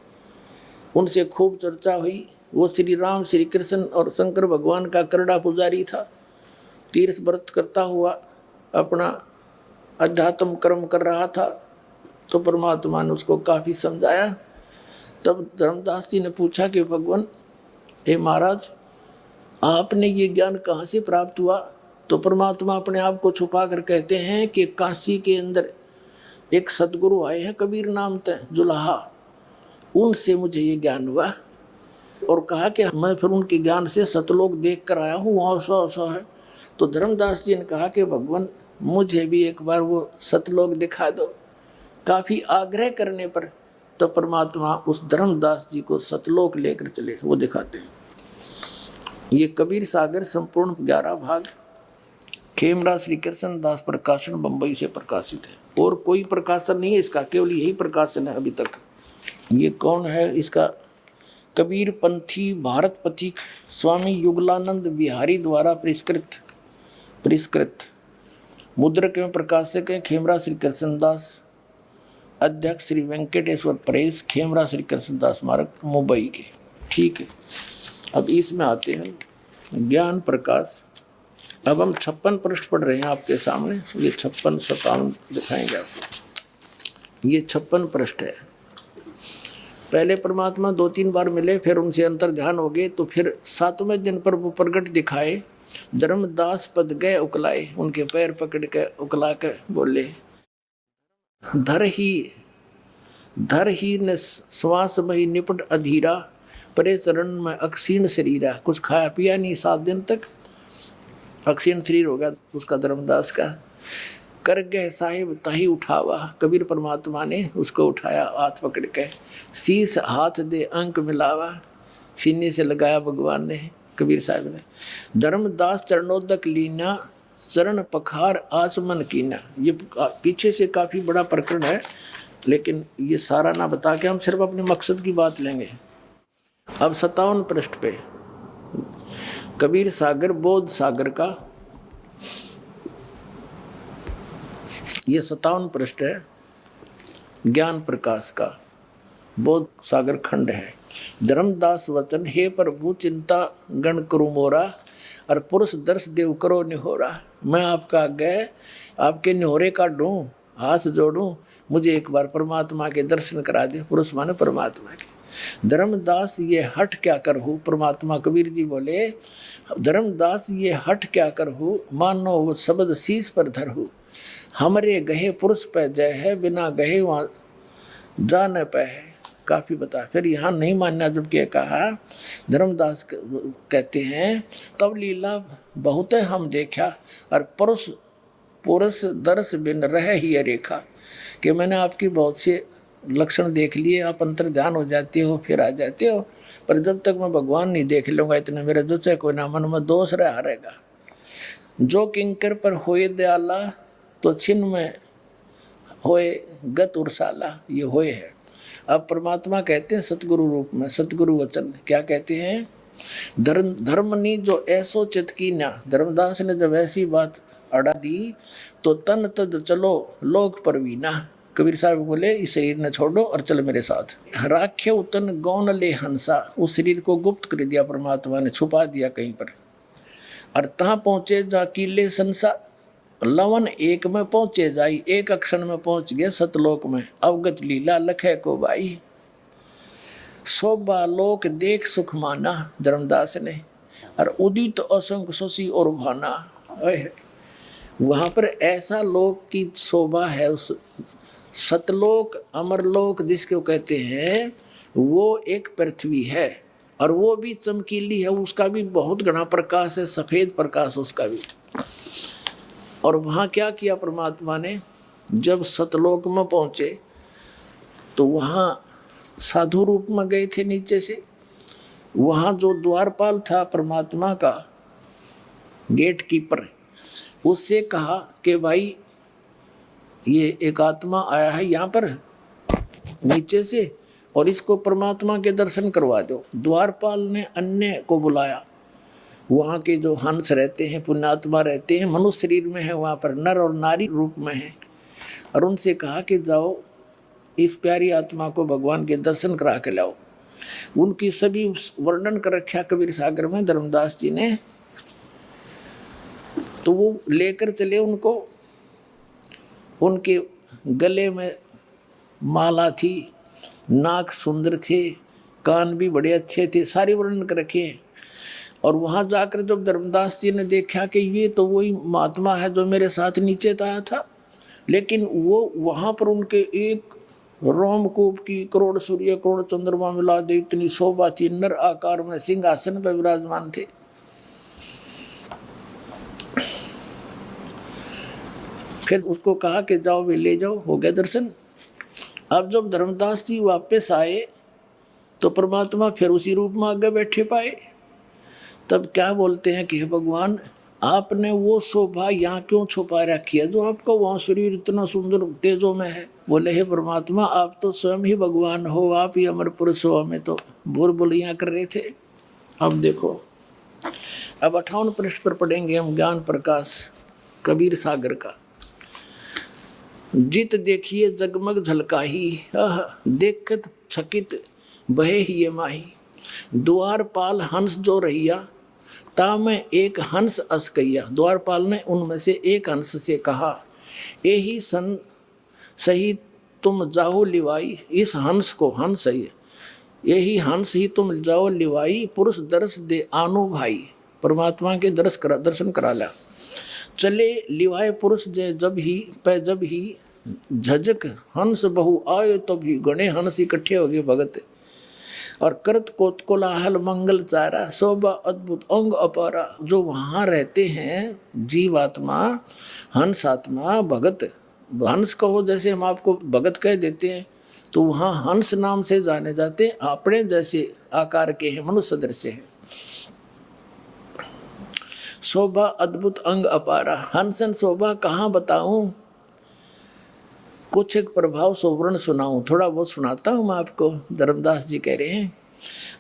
उनसे खूब चर्चा हुई। वो श्री राम, श्री कृष्ण और शंकर भगवान का करड़ा पुजारी था। तीर्थ व्रत करता हुआ अपना अध्यात्म कर्म कर रहा था। तो परमात्मा ने उसको काफ़ी समझाया। तब धर्मदास जी ने पूछा कि भगवान, हे महाराज, आपने ये ज्ञान कहाँ से प्राप्त हुआ? तो परमात्मा अपने आप को छुपा कर कहते हैं कि काशी के अंदर एक सदगुरु आए हैं, कबीर नाम थे, जुलाहा, उनसे मुझे ये ज्ञान हुआ। और कहा कि मैं फिर उनके ज्ञान से सतलोक देख कर आया हूँ, वहाँ ऐसा है। तो धर्मदास जी ने कहा कि भगवान, मुझे भी एक बार वो सतलोक दिखा दो। काफ़ी आग्रह करने पर तो परमात्मा उस धर्मदास जी को सतलोक लेकर चले, वो दिखाते हैं। ये कबीर सागर संपूर्ण 11 भाग खेमरा श्री कृष्ण दास प्रकाशन बंबई से प्रकाशित है। और कोई प्रकाशन नहीं है इसका, केवल यही प्रकाशन है अभी तक। ये कौन है? इसका कबीर पंथी भारत पथिक स्वामी युगलानंद बिहारी द्वारा परिष्कृत मुद्रक एवं प्रकाशक है खेमरा श्री कृष्णदास, अध्यक्ष श्री वेंकटेश्वर प्रेस, खेमरा श्री कृष्णदास स्मारक, मुंबई के। ठीक है, अब इसमें आते हैं ज्ञान प्रकाश। अब हम 56 पृष्ठ पढ़ रहे हैं आपके सामने। ये 56 57 दिखाएंगे आपको। ये 56 पृष्ठ है। पहले परमात्मा 2-3 बार मिले, फिर उनसे अंतर ध्यान हो गए, तो फिर 7वें दिन पर वो प्रगट दिखाए। धर्मदास पद गए उकलाए, उनके पैर पकड़ के उकला कर बोले, धर ही न श्वास मही निपट अधीरा, परे चरण में अक्षीण शरीरा। कुछ खाया पिया नहीं 7 दिन तक, अक्षीण शरीर हो गया उसका, धर्मदास का। कर गए साहिब ताही उठावा, कबीर परमात्मा ने उसको उठाया हाथ पकड़ के। शीश हाथ दे अंक मिलावा, सीने से लगाया भगवान ने, कबीर साहब ने। धर्मदास चरणोदक लीना, चरण पखार आचमन कीना। ये पीछे से काफ़ी बड़ा प्रकरण है, लेकिन ये सारा ना बता के हम सिर्फ अपने मकसद की बात लेंगे। अब 57 पृष्ठ पे कबीर सागर बोध सागर का, ये 57 पृष्ठ है ज्ञान प्रकाश का, बोध सागर खंड है। धर्मदास वचन, हे प्रभु चिंता गण करु मोरा, और पुरुष दर्श देव करो निहोरा। मैं आपका गए आपके निहोरे का ढूं, हाथ जोड़ूं, मुझे एक बार परमात्मा के दर्शन करा दे। पुरुष माने परमात्मा के। धर्मदास ये हट क्या करहु, परमात्मा कबीर जी बोले, धर्मदास ये हट क्या करहु, मानो वो शब्द शीश पर धरहु। हमरे गहे पुरुष पे जय है, बिना गहे वहाँ जा न पे है। काफ़ी बता, फिर यहाँ नहीं मानना जब क्या कहा। धर्मदास कहते हैं, तब लीला बहुत हम देखा, और पुरुष दर्श बिन रह ही रेखा। कि मैंने आपकी बहुत से लक्षण देख लिए, आप अंतर ध्यान हो जाते हो, फिर आ जाते हो, पर जब तक मैं भगवान नहीं देख लूँगा इतने मेरे जो चाहे कोई ना मन में दोष रहेगा। जो किंकर पर होए दयाला, तो छिन्न में होए गत उर्साला। ये होए है। अब परमात्मा कहते हैं सतगुरु रूप में, सतगुरु वचन क्या कहते हैं, धर्मनी जो ऐसो चित की ना। धर्मदास ने जब ऐसी बात अड़ा दी तो तन तद चलो लोक परवीना। कबीर साहब बोले, इस शरीर ने छोड़ो और चल मेरे साथ। राख्य उतन गौन ले हंसा, उस शरीर को गुप्त कर दिया परमात्मा ने, छुपा दिया कहीं पर। और तहाँ पहुँचे जा किले संसा, लवन एक में पहुँचे जाई, एक अक्षर में पहुँच गए सतलोक में। अवगत लीला लखे को बाई, शोभा लोक देख सुख माना। धर्मदास ने, और उदित असंख्य शशि और भाना। वहाँ पर ऐसा लोक की शोभा है, उस सतलोक अमरलोक जिसको कहते हैं, वो एक पृथ्वी है, और वो भी चमकीली है, उसका भी बहुत घना प्रकाश है, सफ़ेद प्रकाश उसका भी। और वहाँ क्या किया परमात्मा ने, जब सतलोक में पहुँचे तो वहाँ साधु रूप में गए थे नीचे से। वहाँ जो द्वारपाल था परमात्मा का गेट कीपर, उससे कहा कि भाई ये एक आत्मा आया है यहाँ पर नीचे से और इसको परमात्मा के दर्शन करवा दो। द्वारपाल ने अन्य को बुलाया, वहाँ के जो हंस रहते हैं, पुण्यात्मा रहते हैं, मनुष्य शरीर में है, वहाँ पर नर और नारी रूप में है, और उनसे कहा कि जाओ इस प्यारी आत्मा को भगवान के दर्शन करा के लाओ। उनकी सभी वर्णन कर रखा कबीर सागर में धर्मदास जी ने। तो वो लेकर चले उनको, उनके गले में माला थी, नाक सुंदर थे, कान भी बड़े अच्छे थे, सारी वर्णन कर रखे। और वहाँ जाकर जब धर्मदास जी ने देखा कि ये तो वही महात्मा है जो मेरे साथ नीचे आया था, लेकिन वो वहाँ पर उनके एक रोमकूप की करोड़ सूर्य करोड़ चंद्रमा मिला दे इतनी शोभा थी, नर आकार में सिंहासन पर विराजमान थे। फिर उसको कहा कि जाओ वे ले जाओ, हो गया दर्शन। अब जब धर्मदास जी वापस आए तो परमात्मा फिर उसी रूप में आगे बैठे पाए। तब क्या बोलते हैं कि हे भगवान, आपने वो शोभा यहाँ क्यों छुपा रखी है जो आपका वहाँ शरीर इतना सुंदर तेजों में है। बोले हे परमात्मा, आप तो स्वयं ही भगवान हो, आप ही अमर पुरुष हो, हमें तो भूल भुलैया कर रहे थे। अब देखो, अब 58 पृष्ठ पर पढ़ेंगे हम ज्ञान प्रकाश कबीर सागर का। जित देखिए जगमग झलकाही, देखत छकित बहे ही ये माही। द्वारपाल हंस जो रहिया, ता में एक हंस अस कहिया। द्वारपाल ने उनमें से एक हंस से कहा, यही सन सही तुम जाओ लिवाई। इस हंस को, हंस है यही हंस ही तुम जाओ लिवाई। पुरुष दर्श दे आनो भाई। परमात्मा के दर्शन करा ला। चले लिवाए पुरुष जब ही झजक हंस बहु आयो तब ही। गणे हंस इकट्ठे हो गए भगत। और करत कोलाहल मंगल चारा, शोभा अद्भुत अंग अपारा। जो वहाँ रहते हैं जीवात्मा, हंस आत्मा, भगत, हंस कहो जैसे हम आपको भगत कह देते हैं, तो वहाँ हंस नाम से जाने जाते हैं, अपने जैसे आकार के हैं, मनुष्य दृश्य है। शोभा अद्भुत अंग अपारा। हंसन शोभा कहाँ बताऊं, कुछ एक प्रभाव सोवर्ण सुनाऊं। थोड़ा बहुत सुनाता हूं मैं आपको। धर्मदास जी कह रहे हैं,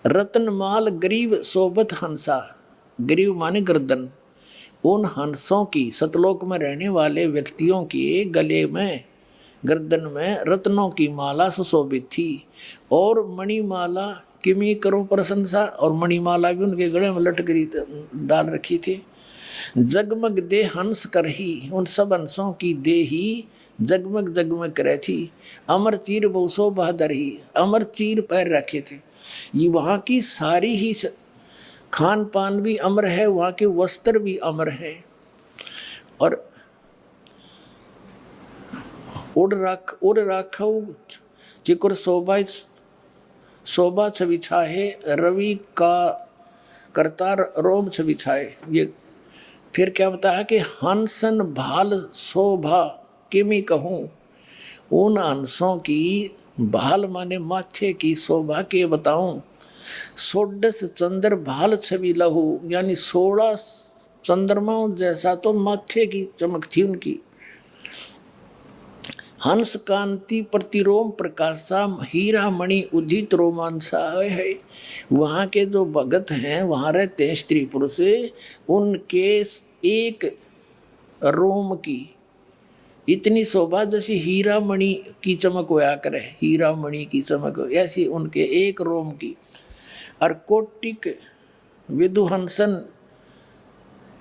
रत्नमाल गरीब शोभत हंसा। गरीब माने गर्दन। उन हंसों की, सतलोक में रहने वाले व्यक्तियों के गले में, गर्दन में रत्नों की माला सुशोभित थी। और मणिमाला किमी करो प्रशंसा। और मणिमाला भी उनके गले में लटक डाल रखी थी। जगमग दे हंस करही। उन सब हंसों की देही जगमग जगमग करे थी। अमर चीर बहुसो बहादुर ही। अमर चीर पैर रखे थे। ये वहाँ की सारी ही खान पान भी अमर है, वहाँ के वस्त्र भी अमर है। और उड़ राखो चिकुर शोभा छवि छाहे। रवि का करतार रोम छवि छाए। ये फिर क्या बताया है कि हंसन भाल शोभा किमी कहूँ। उन हंसों की भाल माने माथे की शोभा के बताऊं। 16 चंद्र भाल छवि लहू। यानी 16 चंद्रमाओं जैसा तो माथे की चमक थी उनकी। हंस कांति प्रतिरोम प्रकाशा। हीरा मणि उदित रोमांसा है। वहाँ के जो भगत हैं, वहाँ रहते हैं स्त्री पुरुष, उनके एक रोम की इतनी शोभा जैसी हीरा मणि की चमक होया करे। हीरा मणि की चमक ऐसी उनके एक रोम की। और कोटिक विदुहंसन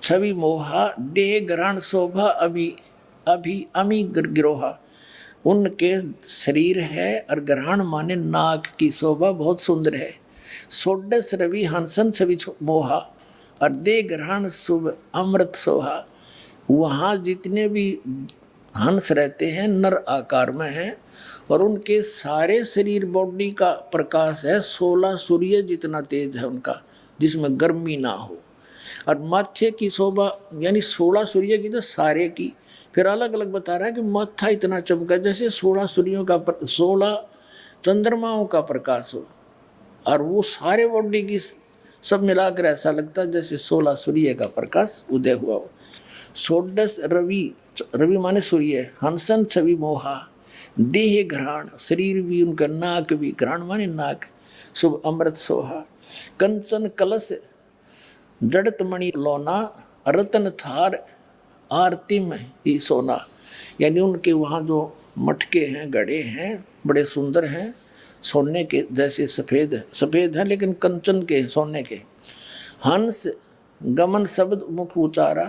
छवि मोहा। देह ग्रहण शोभा अभी अमी गिरोहा। उनके शरीर है और ग्रहण माने नाक की शोभा बहुत सुंदर है। 16 रवि हंसन छवि मोहा। और देह ग्रहण शुभ अमृत शोभा। वहाँ जितने भी हंस रहते हैं नर आकार में हैं, और उनके सारे शरीर बॉडी का प्रकाश है 16 सूर्य जितना तेज है उनका, जिसमें गर्मी ना हो। और माथे की शोभा यानी 16 सूर्य की तो सारे की, फिर अलग अलग बता रहा है कि माथा इतना चमका जैसे 16 सूर्यों का 16 चंद्रमाओं का प्रकाश हो, और वो सारे बॉडी की सब मिलाकर ऐसा लगता है जैसे 16 सूर्य का प्रकाश उदय हुआ हो। षोडश रवि, रवि माने सूर्य, हंसन छवि मोहा, देह घ्राण, शरीर भी उनका, नाक भी, घ्राण माने नाक, शुभ अमृत सोहा, कंचन कलश जड़त मणि लोना, रतन थार आरती में ही सोना, यानी उनके वहाँ जो मटके हैं, घड़े हैं, बड़े सुंदर हैं, सोने के जैसे सफ़ेद सफ़ेद हैं लेकिन कंचन के, सोने के। हंस गमन शब्द मुख उचारा,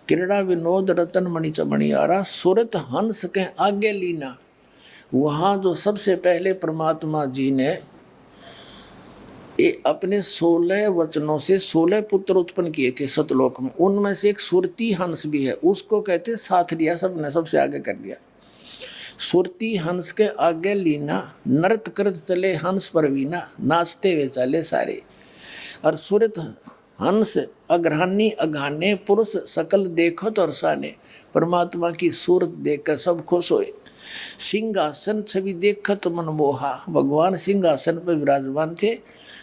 क्रीड़ा विनोद रतन मणि चमणि आरा, सुरत हंस के आगे लीना। वहाँ जो सबसे पहले परमात्मा जी ने अपने 16 वचनों से 16 पुत्र उत्पन्न किए थे सतलोक में, उनमें से एक सुरती हंस भी है, उसको कहते साथ लिया सबने, सबसे आगे कर दिया। सुरती हंस के आगे लीना, नृत करत चले हंस परवीना, नाचते हुए चले सारे। और सुरत हंस अग्रहानी अघाने, पुरुष सकल देखत और साने, परमात्मा की सूरत देखकर सब खुश होए। सिंहासन छवि देखत मनमोहा, भगवान सिंहासन पर विराजमान थे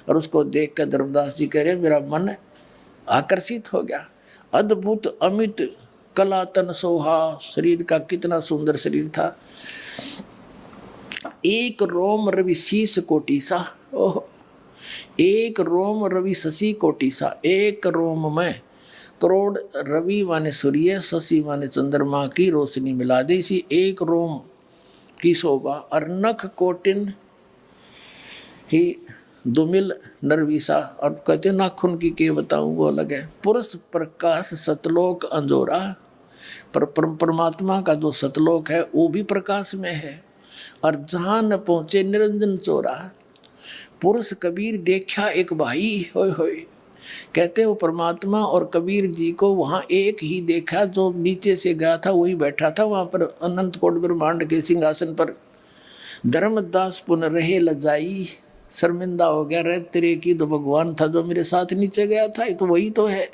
और उसको देख कर धर्मदास जी कह रहे मेरा मन आकर्षित हो गया। अद्भुत अमित कला तन सोहा, शरीर का कितना सुंदर शरीर था। एक रोम रवि शीस कोटि सा, ओह, एक रोम रवि शशि कोटि सा, एक रोम में करोड़ रवि माने सूर्य, शशि माने चंद्रमा की रोशनी मिला दी इसी एक रोम की शोभा। और नख कोटिन ही दुमिल नरवीसा, और कहते नाखून की के बताऊं वो अलग है। पुरुष प्रकाश सतलोक अंजोरा, पर परमात्मा का जो सतलोक है वो भी प्रकाश में है। और जहाँ न पहुँचे निरंजन चोरा, पुरुष कबीर देखा एक भाई, होय होय, कहते वो परमात्मा और कबीर जी को वहाँ एक ही देखा, जो नीचे से गया था वही बैठा था वहाँ पर अनंत कोट ब्रह्मांड के सिंहासन पर। धर्मदास पुनः रहे लजाई, शर्मिंदा हो गया, रे तेरे की तो भगवान था जो मेरे साथ नीचे गया था, ये तो वही तो है।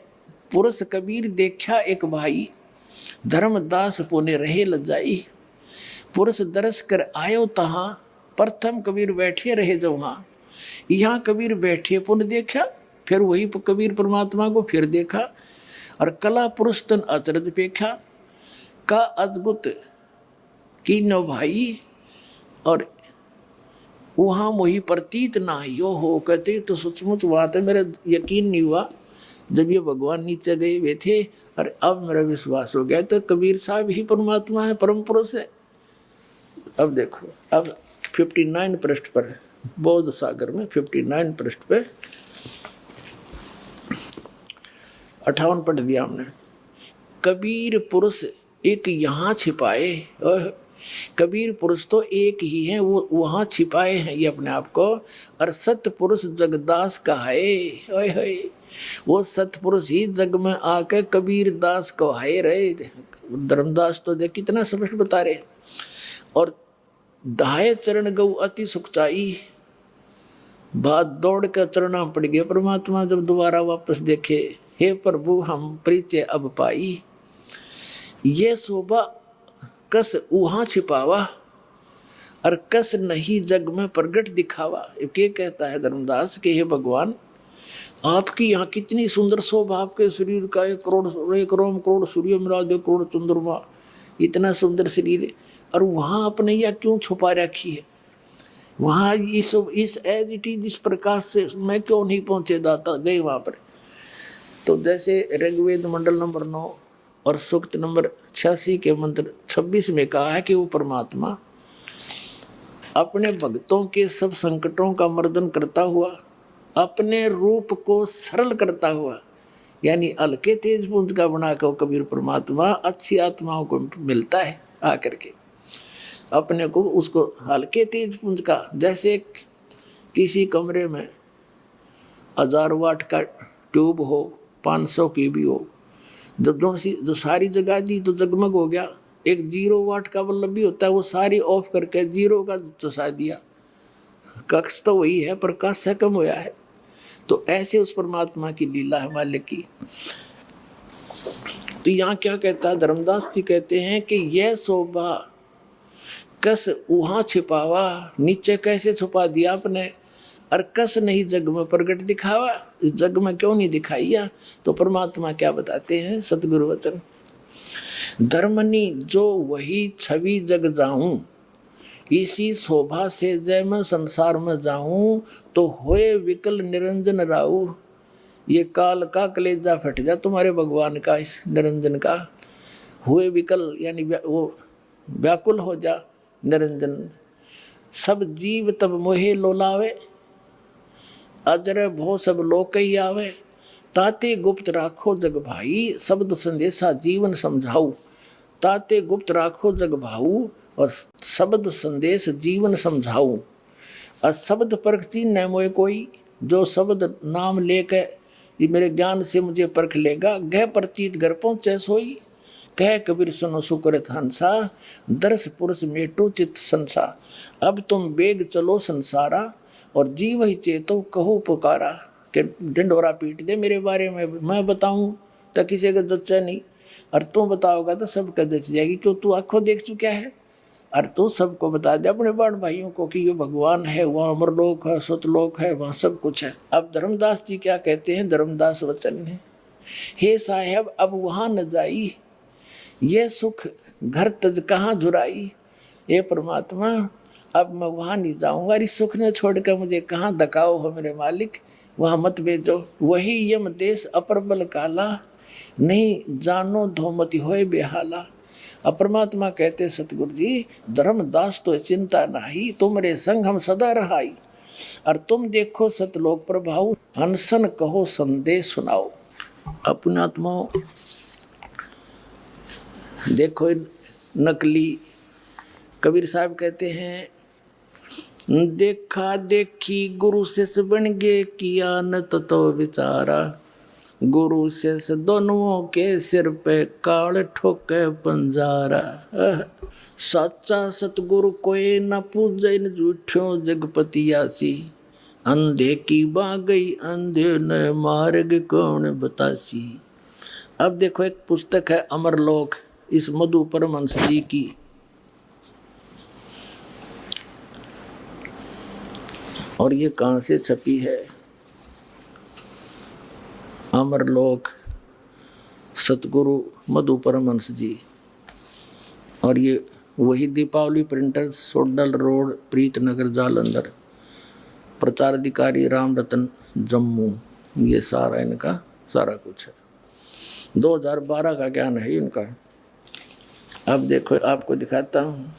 पुरुष कबीर देखा एक भाई, धर्मदास पुण्य रहे लजाई, पुरुष दरस कर आयो तहाँ, प्रथम कबीर बैठे रहे जो वहाँ। यहाँ कबीर बैठे पुण्य देखा, फिर वही कबीर परमात्मा को फिर देखा। और कला पुरुष तन अचरज पेखा, का अद्भुत की नो भाई, और वहाँ वही प्रतीत ना यो हो। कहते तो सचमुच बात है, मेरा यकीन नहीं हुआ जब ये भगवान नीचे गए हुए थे, और अब मेरा विश्वास हो गया तो कबीर साहब ही परमात्मा है, परम पुरुष है। अब देखो, अब 59 पृष्ठ पर, बौद्ध सागर में 59 पृष्ठ पे 58 पढ़ दिया हमने। कबीर पुरुष एक यहाँ छिपाए, कबीर पुरुष तो एक ही है, वो वहाँ छिपाए हैं ये अपने आप को। और सत्य पुरुष जगदास कहाए, ओए होए, वो सत्य पुरुष ही जग में आके कबीर दास कहाए रहे। धर्मदास तो देख कितना स्पष्ट बता रहे। और दाए चरण गौ अति सुखचाई, बात दौड़ कर चरणा पड़ गया परमात्मा जब दोबारा वापस देखे, हे प्रभु हम परिचय अब पाई, ये शोभा कस उहाँ छिपावा, और कस नहीं जग में प्रगट दिखावा। ये कहता है धर्मदास कि हे भगवान, आपकी यहाँ कितनी सुंदर शोभा, आपके शरीर का 1 करोड़ 1 रोम करोड़ सूर्य मिला 2 करोड़ चंद्रमा, इतना सुंदर शरीर, और वहाँ अपने यह क्यों छुपा रखी है? वहाँ इस एज इट इज इस प्रकाश से मैं क्यों नहीं पहुँचे दाता गए वहाँ पर। तो जैसे ऋग्वेद मंडल नंबर 9 और सूक्त नंबर 86 के मंत्र 26 में कहा है कि वो परमात्मा अपने भक्तों के सब संकटों का मर्दन करता हुआ, अपने रूप को सरल करता हुआ, यानी हल्के तेज पुंज का बना कर कबीर परमात्मा अच्छी आत्माओं को मिलता है आकर के अपने को, उसको हल्के तेज पुंज का, जैसे किसी कमरे में 1000 वाट का ट्यूब हो, 500 की भी हो, जब जो सारी जगह दी तो जगमग हो गया। एक 0 वाट का बल्ब भी होता है, वो सारी ऑफ करके 0 का चसा दिया, कक्ष तो वही है, प्रकाश से कम होया है। तो ऐसे उस परमात्मा की लीला है मालिक की। तो यहाँ क्या कहता है धर्मदास जी, कहते हैं कि यह शोभा कस वहाँ छिपावा, नीचे कैसे छुपा दिया आपने, और कस नहीं जग में प्रगट दिखावा, जग में क्यों नहीं दिखाइया। तो परमात्मा क्या बताते हैं सतगुरु वचन, धर्मनी जो वही छवि जग जाऊं, इसी शोभा से जय मैं संसार में जाऊं, तो होए विकल निरंजन राऊ। ये काल का कलेजा फट जा तुम्हारे भगवान का, इस निरंजन का। हुए विकल यानी वो व्याकुल हो जा निरंजन। सब जीव तब मोहे लोलावे, अजर भो सब लोक ही आवे। ताते गुप्त राखो जग भाई, शब्द संदेशा जीवन समझाऊ। ताते गुप्त राखो जग भाऊ, और शब्द संदेश जीवन समझाऊ। और शब्द परखती न मोए कोई, जो शब्द नाम लेके ये मेरे ज्ञान से मुझे परख लेगा। गह प्रतीत घर पहुँचे सोई, कह कबीर सुनो सुकृत हंसा। दर्श पुरुष मेटो चित संसा, अब तुम बेग चलो संसारा। और जीव ही चेतो कहो पुकारा, कि ढिंडोरा पीट दे मेरे बारे में, मैं बताऊं तो किसी का जच्चा नहीं, और तू बताओगा तो सबका जच जाएगी, क्यों तू आंखों देख चुका है। और तू सबको बता दे अपने बड़ भाइयों को कि ये भगवान है, वहाँ अमरलोक है, सतलोक है, वहाँ सब कुछ है। अब धर्मदास जी क्या कहते हैं, धर्मदास वचन है, हे साहेब अब वहाँ न जाई, ये सुख घर तज कहाँ झुराई। ये परमात्मा अब मैं वहाँ नहीं जाऊँगा, इस सुख ने छोड़कर मुझे कहाँ धकाओ हो मेरे मालिक, वहाँ मत भेजो। वही यम देश अपर बल काला, नहीं जानो धोमति होए बेहाला। अब परमात्मा कहते सतगुरु जी, धर्मदास तो चिंता नाही, तुमरे संग हम सदा रहाई। और तुम देखो सतलोक प्रभाव, हंसन कहो संदेश सुनाओ। अपने आत्माओं देखो नकली कबीर साहब कहते हैं, देखा देखी गुरु शिष्य बन गे, किया न तो विचारा। गुरु शिष्य दोनों के सिर पे काल ठोके पंजारा। सच्चा सतगुरु कोई न पूजे न झूठों जगपतियासी। अंधे की बा गई अंधे न मार्ग कौन बतासी। अब देखो एक पुस्तक है अमरलोक, इस मधु परमहंस जी की। और ये कहाँ से छपी है, अमरलोक सतगुरु मधु परमहंस जी। और ये वही दीपावली प्रिंटर्स, सोडल रोड, प्रीतनगर, जालंधर। प्रचार अधिकारी राम रतन जम्मू। ये सारा इनका सारा कुछ है, 2012 का ज्ञान है इनका। अब देखो आपको दिखाता हूँ,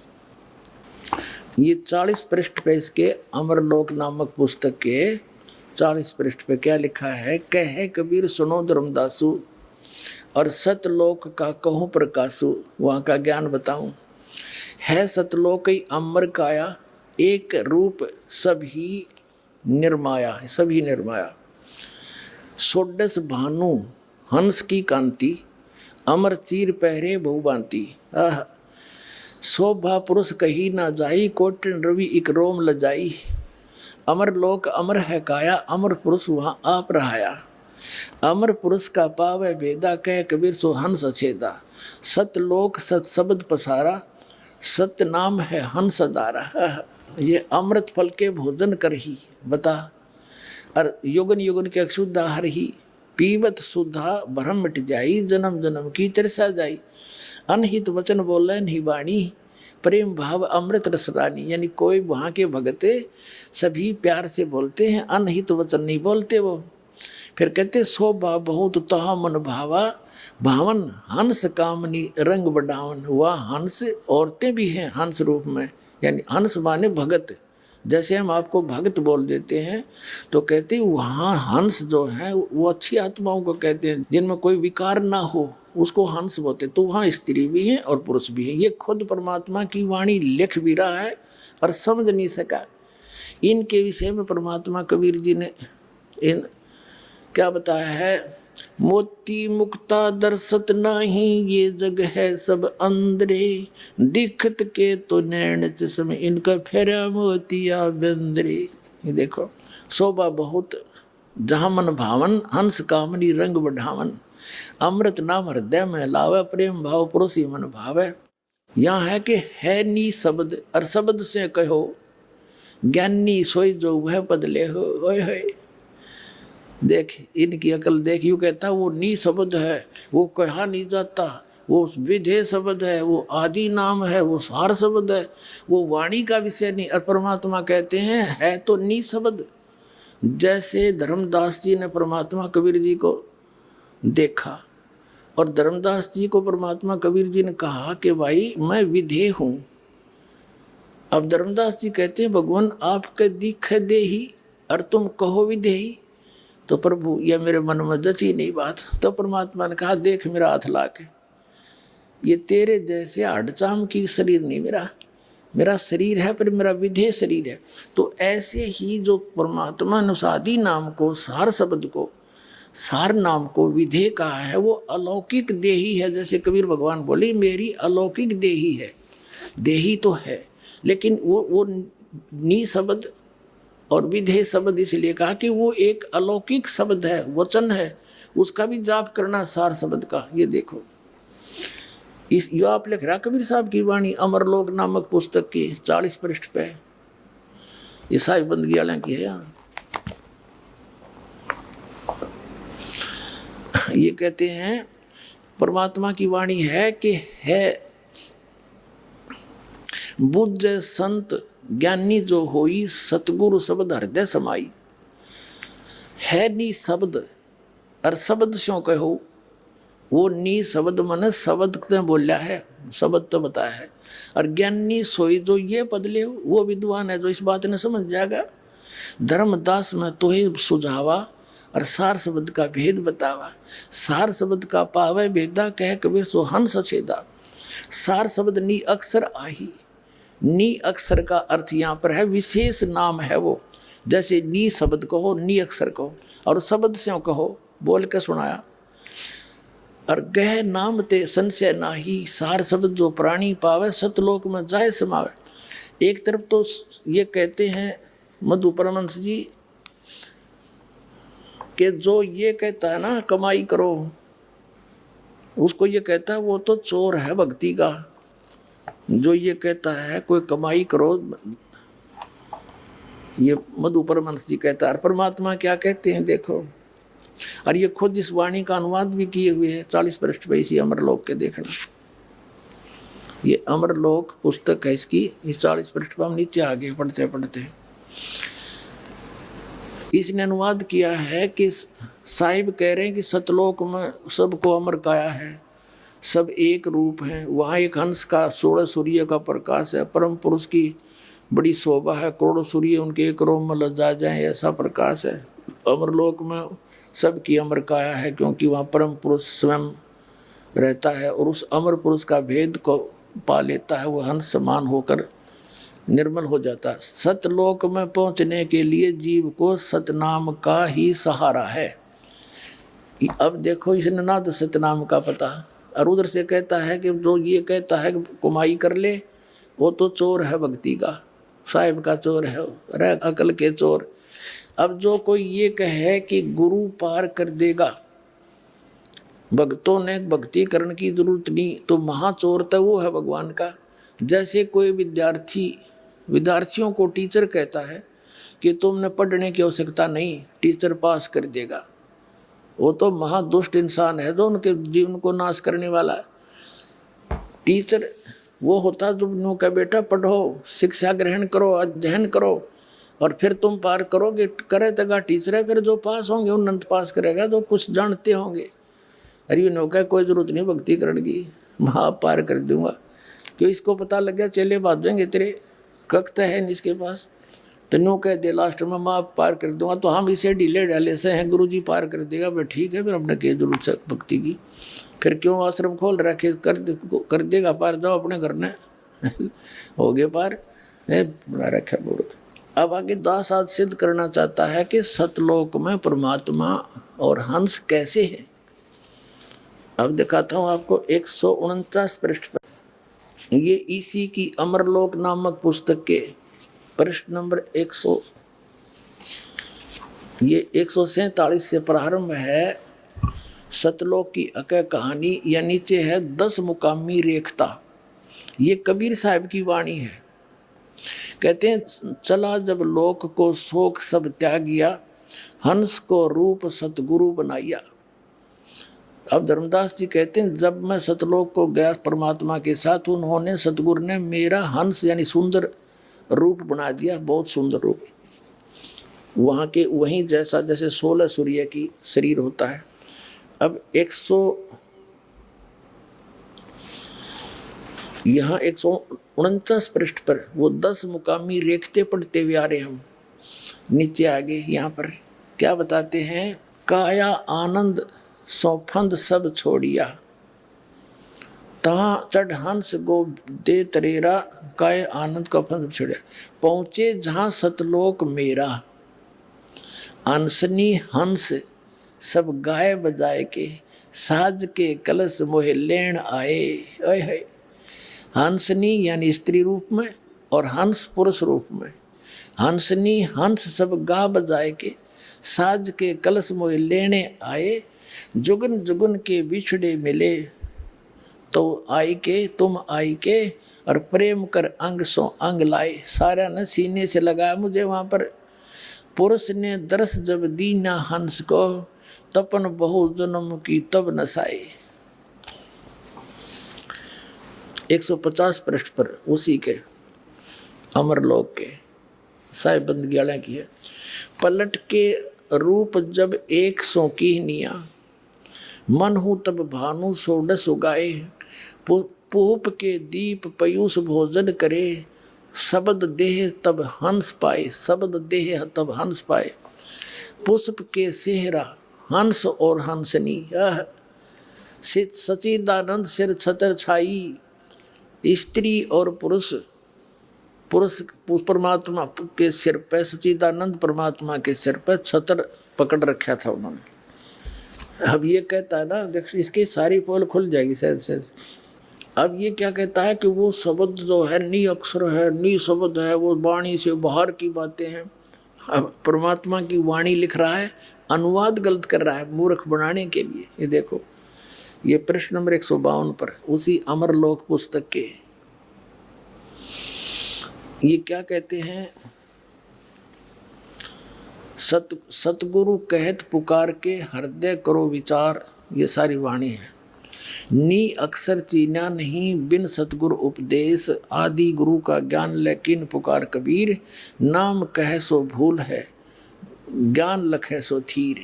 ये 40 पृष्ठ पे इसके अमरलोक नामक पुस्तक के 40 पृष्ठ पे क्या लिखा है, कहे कबीर सुनो धर्मदासु, और सतलोक का कहूँ प्रकाशु। वहाँ का ज्ञान बताऊं, है सतलोक ही अमर काया, एक रूप सभी निर्माया, सभी निर्माया। सोडस भानु हंस की कांति, अमर चीर पहरे बहुबांति। शोभा पुरुष कही ना जाई, कोटिन रवि इक रोम लजाई। अमर लोक अमर है काया, अमर पुरुष वहाँ आप रहाया। अमर पुरुष का पावे भेदा, कह कबीर सो हंस छेदा। सतलोक सत शब्द पसारा, सत्य नाम है हंस दारा। ये अमृत फल के भोजन कर ही बता, और युगन युगन के अक्षुद्ध आहार ही। पीवत सुधा भरम मिट जाई, जन्म जन्म की तरसा जाई। अनहित वचन बोले नहीं वाणी, प्रेम भाव अमृत रसरानी। यानी कोई वहाँ के भगते सभी प्यार से बोलते हैं, अनहित वचन नहीं बोलते वो। फिर कहते शोभा बहुत तहा मन भावा, भावन हंस कामनी रंग बढ़ावन। वह हंस औरतें भी हैं हंस रूप में, यानी हंस माने भगत। जैसे हम आपको भगत बोल देते हैं, तो कहते वहाँ हंस जो है वो अच्छी आत्माओं को कहते हैं, जिनमें कोई विकार ना हो, उसको हंस बोलते। तो वहाँ स्त्री भी है और पुरुष भी है। ये खुद परमात्मा की वाणी लिख भी रहा है और समझ नहीं सका। इनके विषय में परमात्मा कबीर जी ने इन क्या बताया है, मोती मुक्ता दर्शत नाही, ये जग है सब अंदरे। दिखत के तो नैन चश्मे, इनका फेरा मोतिया बंदरे। ये देखो शोभा बहुत जहाँ मन भावन हंस कामनी रंग बढ़ावन, अमृत नाम हृदय में लावे, प्रेम भाव पड़ोसी मन भावे। यहाँ है कि है नी शब्द, और शब्द से कहो ज्ञानी सोई जो वह बदले हो। ओए देख इनकी अकल देख, यूँ कहता वो नी शब्द है, वो कहा नहीं जाता, वो विधेय शब्द है, वो आदि नाम है, वो सार शब्द है, वो वाणी का विषय नहीं। और परमात्मा कहते हैं है तो नी शब्द। जैसे धर्मदास जी ने परमात्मा कबीर जी को देखा, और धर्मदास जी को परमात्मा कबीर जी ने कहा कि भाई मैं विधेय हूँ। अब धर्मदास जी कहते हैं भगवान आपके दिख दे ही और तुम कहो विधेयी। तो प्रभु यह मेरे मन में जची नहीं बात। तो परमात्मा ने कहा देख मेरा हाथ ला के, ये तेरे जैसे हडचाम की शरीर नहीं मेरा शरीर है, पर मेरा विधेय शरीर है। तो ऐसे ही जो परमात्मा ने उस आदि नाम को, सार शब्द को, सार नाम को विधेय कहा है, वो अलौकिक देही है। जैसे कबीर भगवान बोले मेरी अलौकिक देही है। देही तो है, लेकिन वो नी शब्द और विधेय शब्द इसलिए कहा कि वो एक अलौकिक शब्द है, वचन है, उसका भी जाप करना सार शब्द का। ये देखो इस यो आप लिख रहा कबीर साहब की वाणी अमरलोक नामक पुस्तक की 40 पृष्ठ पे, ये साहिब बंदगी वाले की है। यहाँ ये कहते हैं परमात्मा की वाणी है कि है बुद्ध संत ज्ञानी जो होई, सतगुरु शब्द हृदय समाई। है नी शब्द और शब्द स्यों कहो, वो नी शब्द मन शब्द ने बोला है, शब्द तो बताया है। और ज्ञानी सोई जो ये बदले वो विद्वान है जो इस बात ने समझ जाएगा। धर्मदास में तो ही सुझावा और सार शब्द का भेद बतावा। सार शब्द का पावे भेदा कह कबीर सो हंस छेदा। सार शब्द नी अक्षर आही, नी अक्षर का अर्थ यहाँ पर है विशेष नाम है वो। जैसे नी शब्द कहो, नी अक्षर कहो, और शब्द से कहो बोल के सुनाया। और गह नाम ते संशय नाही, सार शब्द जो प्राणी पावे, सतलोक में जाए समावे। एक तरफ तो ये कहते हैं मधु परमहंस जी कि जो ये कहता है ना कमाई करो, उसको ये कहता है वो तो चोर है भक्ति का। जो ये कहता है कोई कमाई करो, ये मधु परमहंस जी कहता है। परमात्मा क्या कहते हैं देखो, और ये खुद इस वाणी का अनुवाद भी किए हुए हैं 40 पृष्ठ पे इसी अमरलोक के देखना। ये अमरलोक पुस्तक है इसकी, इस 40 पृष्ठ पर हम नीचे आगे पढ़ते पढ़ते इसने अनुवाद किया है कि साहिब कह रहे हैं कि सतलोक में सबको अमर काया है, सब एक रूप है। वहाँ एक हंस का 16 सूर्य का प्रकाश है, परम पुरुष की बड़ी शोभा है, करोड़ों सूर्य उनके एक रोम में लजा जाए ऐसा प्रकाश है। अमरलोक में सबकी अमर काया है, क्योंकि वहाँ परम पुरुष स्वयं रहता है और उस अमर पुरुष का भेद को पा लेता है, वो हंस समान होकर निर्मल हो जाता है। सतलोक में पहुँचने के लिए जीव को सतनाम का ही सहारा है। अब देखो इसने ना तो सतनाम का पता, और उधर से कहता है कि जो ये कहता है कमाई कर ले वो तो चोर है भक्ति का, साहिब का चोर है, रह अकल के चोर। अब जो कोई ये कहे कि गुरु पार कर देगा, भक्तों ने भक्ति करने की जरूरत नहीं, तो महाचोर तो वो है भगवान का। जैसे कोई विद्यार्थियों को टीचर कहता है कि तुमने पढ़ने की आवश्यकता नहीं, टीचर पास कर देगा, वो तो महादुष्ट इंसान है जो उनके जीवन को नाश करने वाला है। टीचर वो होता जो नो का बेटा पढ़ो, शिक्षा ग्रहण करो, अध्ययन करो, और फिर तुम पार करोगे। करे तगा टीचर है, फिर जो पास होंगे उन्नत पास करेगा, जो कुछ जानते होंगे। अरे नो का कोई जरूरत नहीं भक्ति करने की, मैं पार कर दूंगा। क्यों इसको पता लग गया चेले बात जाएंगे तेरे कक्त है इसके पास, तो नो कह दे लास्ट में मैं पार कर दूंगा, तो हम इसे ढीले ढाले से हैं, गुरुजी पार कर देगा। भाई ठीक है, फिर अपने क्या जरूरत है भक्ति की, फिर क्यों आश्रम खोल रखे, कर देगा पार, जाओ अपने घर ने हो गए पार, बना रखा मूर्ख। अब आगे दास आज सिद्ध करना चाहता है कि सतलोक में परमात्मा और हंस कैसे है। अब दिखाता हूँ आपको 149 पृष्ठ पर, ये इसी की अमरलोक नामक पुस्तक के पृष्ठ नंबर 100 ये 147 से प्रारंभ है सतलोक की अकय कहानी। या नीचे है 10 मुकामी रेखता। ये कबीर साहब की वाणी है। कहते हैं चला जब लोक को शोक सब त्यागिया, हंस को रूप सतगुरु बनाया। अब धर्मदास जी कहते हैं जब मैं सतलोक को गया परमात्मा के साथ, उन्होंने सतगुरु ने मेरा हंस यानी सुंदर रूप बना दिया, बहुत सुंदर रूप। वहाँ के वहीं जैसा जैसे 16 सूर्य की शरीर होता है। अब 149 पृष्ठ पर वो 10 मुकामी रेखते पढ़ते हुए आ रहे हम। नीचे आगे यहाँ पर क्या बताते हैं, काया आनंद सौफंद सब छोड़िया, तहाँ चढ़ हंस गो दे तरेरा, काय आनंद का फंद छोड़िया। पहुँचे जहाँ सतलोक मेरा, अनसनी हंस सब गाय बजाए के, साज के कलश मोहे लेण आए। आए है हंसनी यानी स्त्री रूप में और हंस पुरुष रूप में। हंसनी हंस सब गा बजाए के, साज के कलश मोहे लेने आए। जुगन जुगन के बिछड़े मिले, तो आई के तुम आई के, और प्रेम कर अंग सो अंग लाए। सारा न सीने से लगा मुझे वहाँ पर। पुरुष ने दरस जब दीना हंस को, तपन बहु जन्म की तब नसाए। 150 पृष्ठ पर उसी के अमरलोक के साहिब बंदगियाला की है। पलट के रूप जब 100 की निया, मन हूँ तब भानु सोडस उगाए। पूप के दीप पयूष भोजन करे, शब्द देह तब हंस पाए। शब्द देह तब हंस पाए। पुष्प के सेहरा हंस और हंसनी, सचिदानंद सिर छतर छाई। स्त्री और पुरुष परमात्मा के सिर पे, सचिदानंद परमात्मा के सिर पे छतर पकड़ रखा था उन्होंने। अब ये कहता है ना, देख इसकी सारी पोल खुल जाएगी शायद से। अब ये क्या कहता है कि वो शब्द जो है नी अक्षर है, नी शब्द है, वो वाणी से बाहर की बातें हैं। अब परमात्मा की वाणी लिख रहा है, अनुवाद गलत कर रहा है मूर्ख बनाने के लिए। ये देखो, ये प्रश्न नंबर 152 पर उसी अमरलोक पुस्तक के ये क्या कहते हैं, सतगुरु कहत पुकार के, हृदय करो विचार। ये सारी वाणी है। नी अक्षर चीना नहीं, बिन सतगुरु उपदेश। आदि गुरु का ज्ञान लेकिन पुकार कबीर, नाम कह सो भूल है, ज्ञान लखे सो थीर।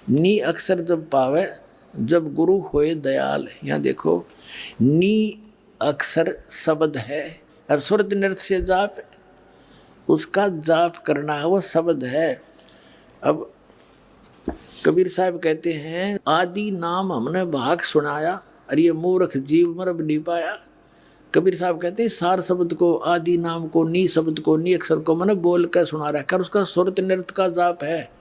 नी अक्षर जब पावे, जब गुरु होए दयाल। यहाँ देखो, नी अक्षर शब्द है और सुरत नृत्य से जाप, उसका जाप करना है, वो शब्द है। अब कबीर साहब कहते हैं आदि नाम हमने भाग सुनाया, और ये मूर्ख जीव मरब नहीं पाया। कबीर साहब कहते हैं सार शब्द को, आदि नाम को, नी शब्द को, नी अक्षर को मैंने बोल कर सुना रखा, उसका सुरत नृत्य का जाप है।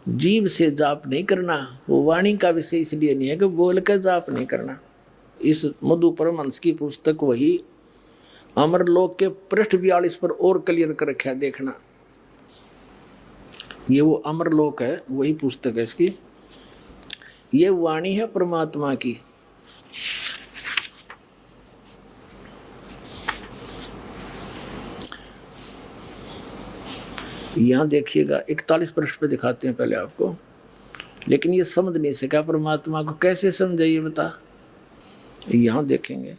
जीव से जाप नहीं करना, वो वाणी का विषय इसलिए नहीं है कि बोल कर जाप नहीं करना। इस मधु परमहंस की पुस्तक वही अमरलोक के पृष्ठ 42 पर और क्लियर कर रखा है, देखना। ये वो अमरलोक है, वही पुस्तक है इसकी। ये वाणी है परमात्मा की। यहाँ देखिएगा 41 पृष्ठ पे दिखाते हैं पहले आपको, लेकिन ये समझ नहीं सका परमात्मा को, कैसे समझाइए बता। यहाँ देखेंगे,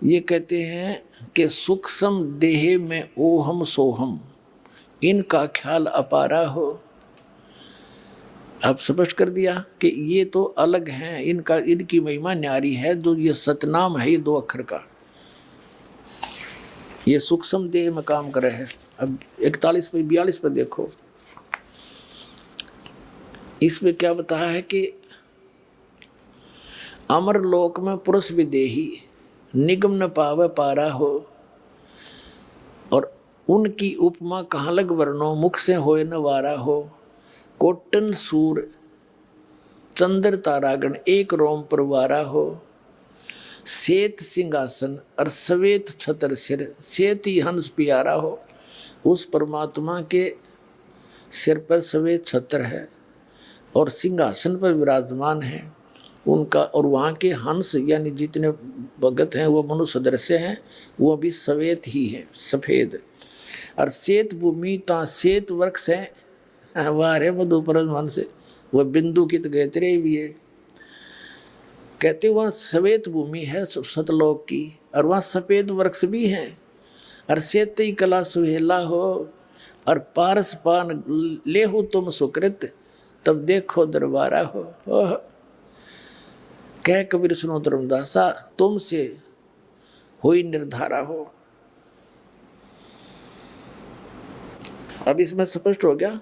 ये कहते हैं कि सूक्ष्म देह में ओहम सोहम, इनका ख्याल अपारा हो। अब स्पष्ट कर दिया कि ये तो अलग हैं, इनकी महिमा न्यारी है। जो ये सतनाम है, ये 2 अक्षर का, ये सूक्ष्म देह में काम कर रहे हैं। अब 41 पे 42 पे देखो, इसमें क्या बताया है कि अमरलोक में पुरुष विदेही, निगम न पावे पारा हो। और उनकी उपमा कहाँ लग वर्णो, मुख से होए न वारा हो। कोटन सूर चंद्र तारागण, एक रोम पर वारा हो। श्वेत सिंहासन और श्वेत छतर सिर, श्वेत ही हंस प्यारा हो। उस परमात्मा के सिर पर सफेद छत्र है और सिंहासन पर विराजमान है उनका। और वहाँ के हंस यानी जितने भगत हैं वो मनुष्य सदृश हैं, वो भी सफेद ही है, सफेद। और श्वेत भूमि ता श्वेत वृक्ष है, वह है मधुपर मन से, वह बिंदु की गैत्रे भी है। कहते वहाँ सफेद भूमि है सतलोक की, और वहाँ सफेद वृक्ष भी हैं। और श्वेत कला सुहेला हो, और पारस पान ले हो तुम सुकृत, तब देखो दरबारा हो। कह कबीर सुनो धर्मदासा, तुमसे हुई निर्धारा हो। अब इसमें स्पष्ट हो गया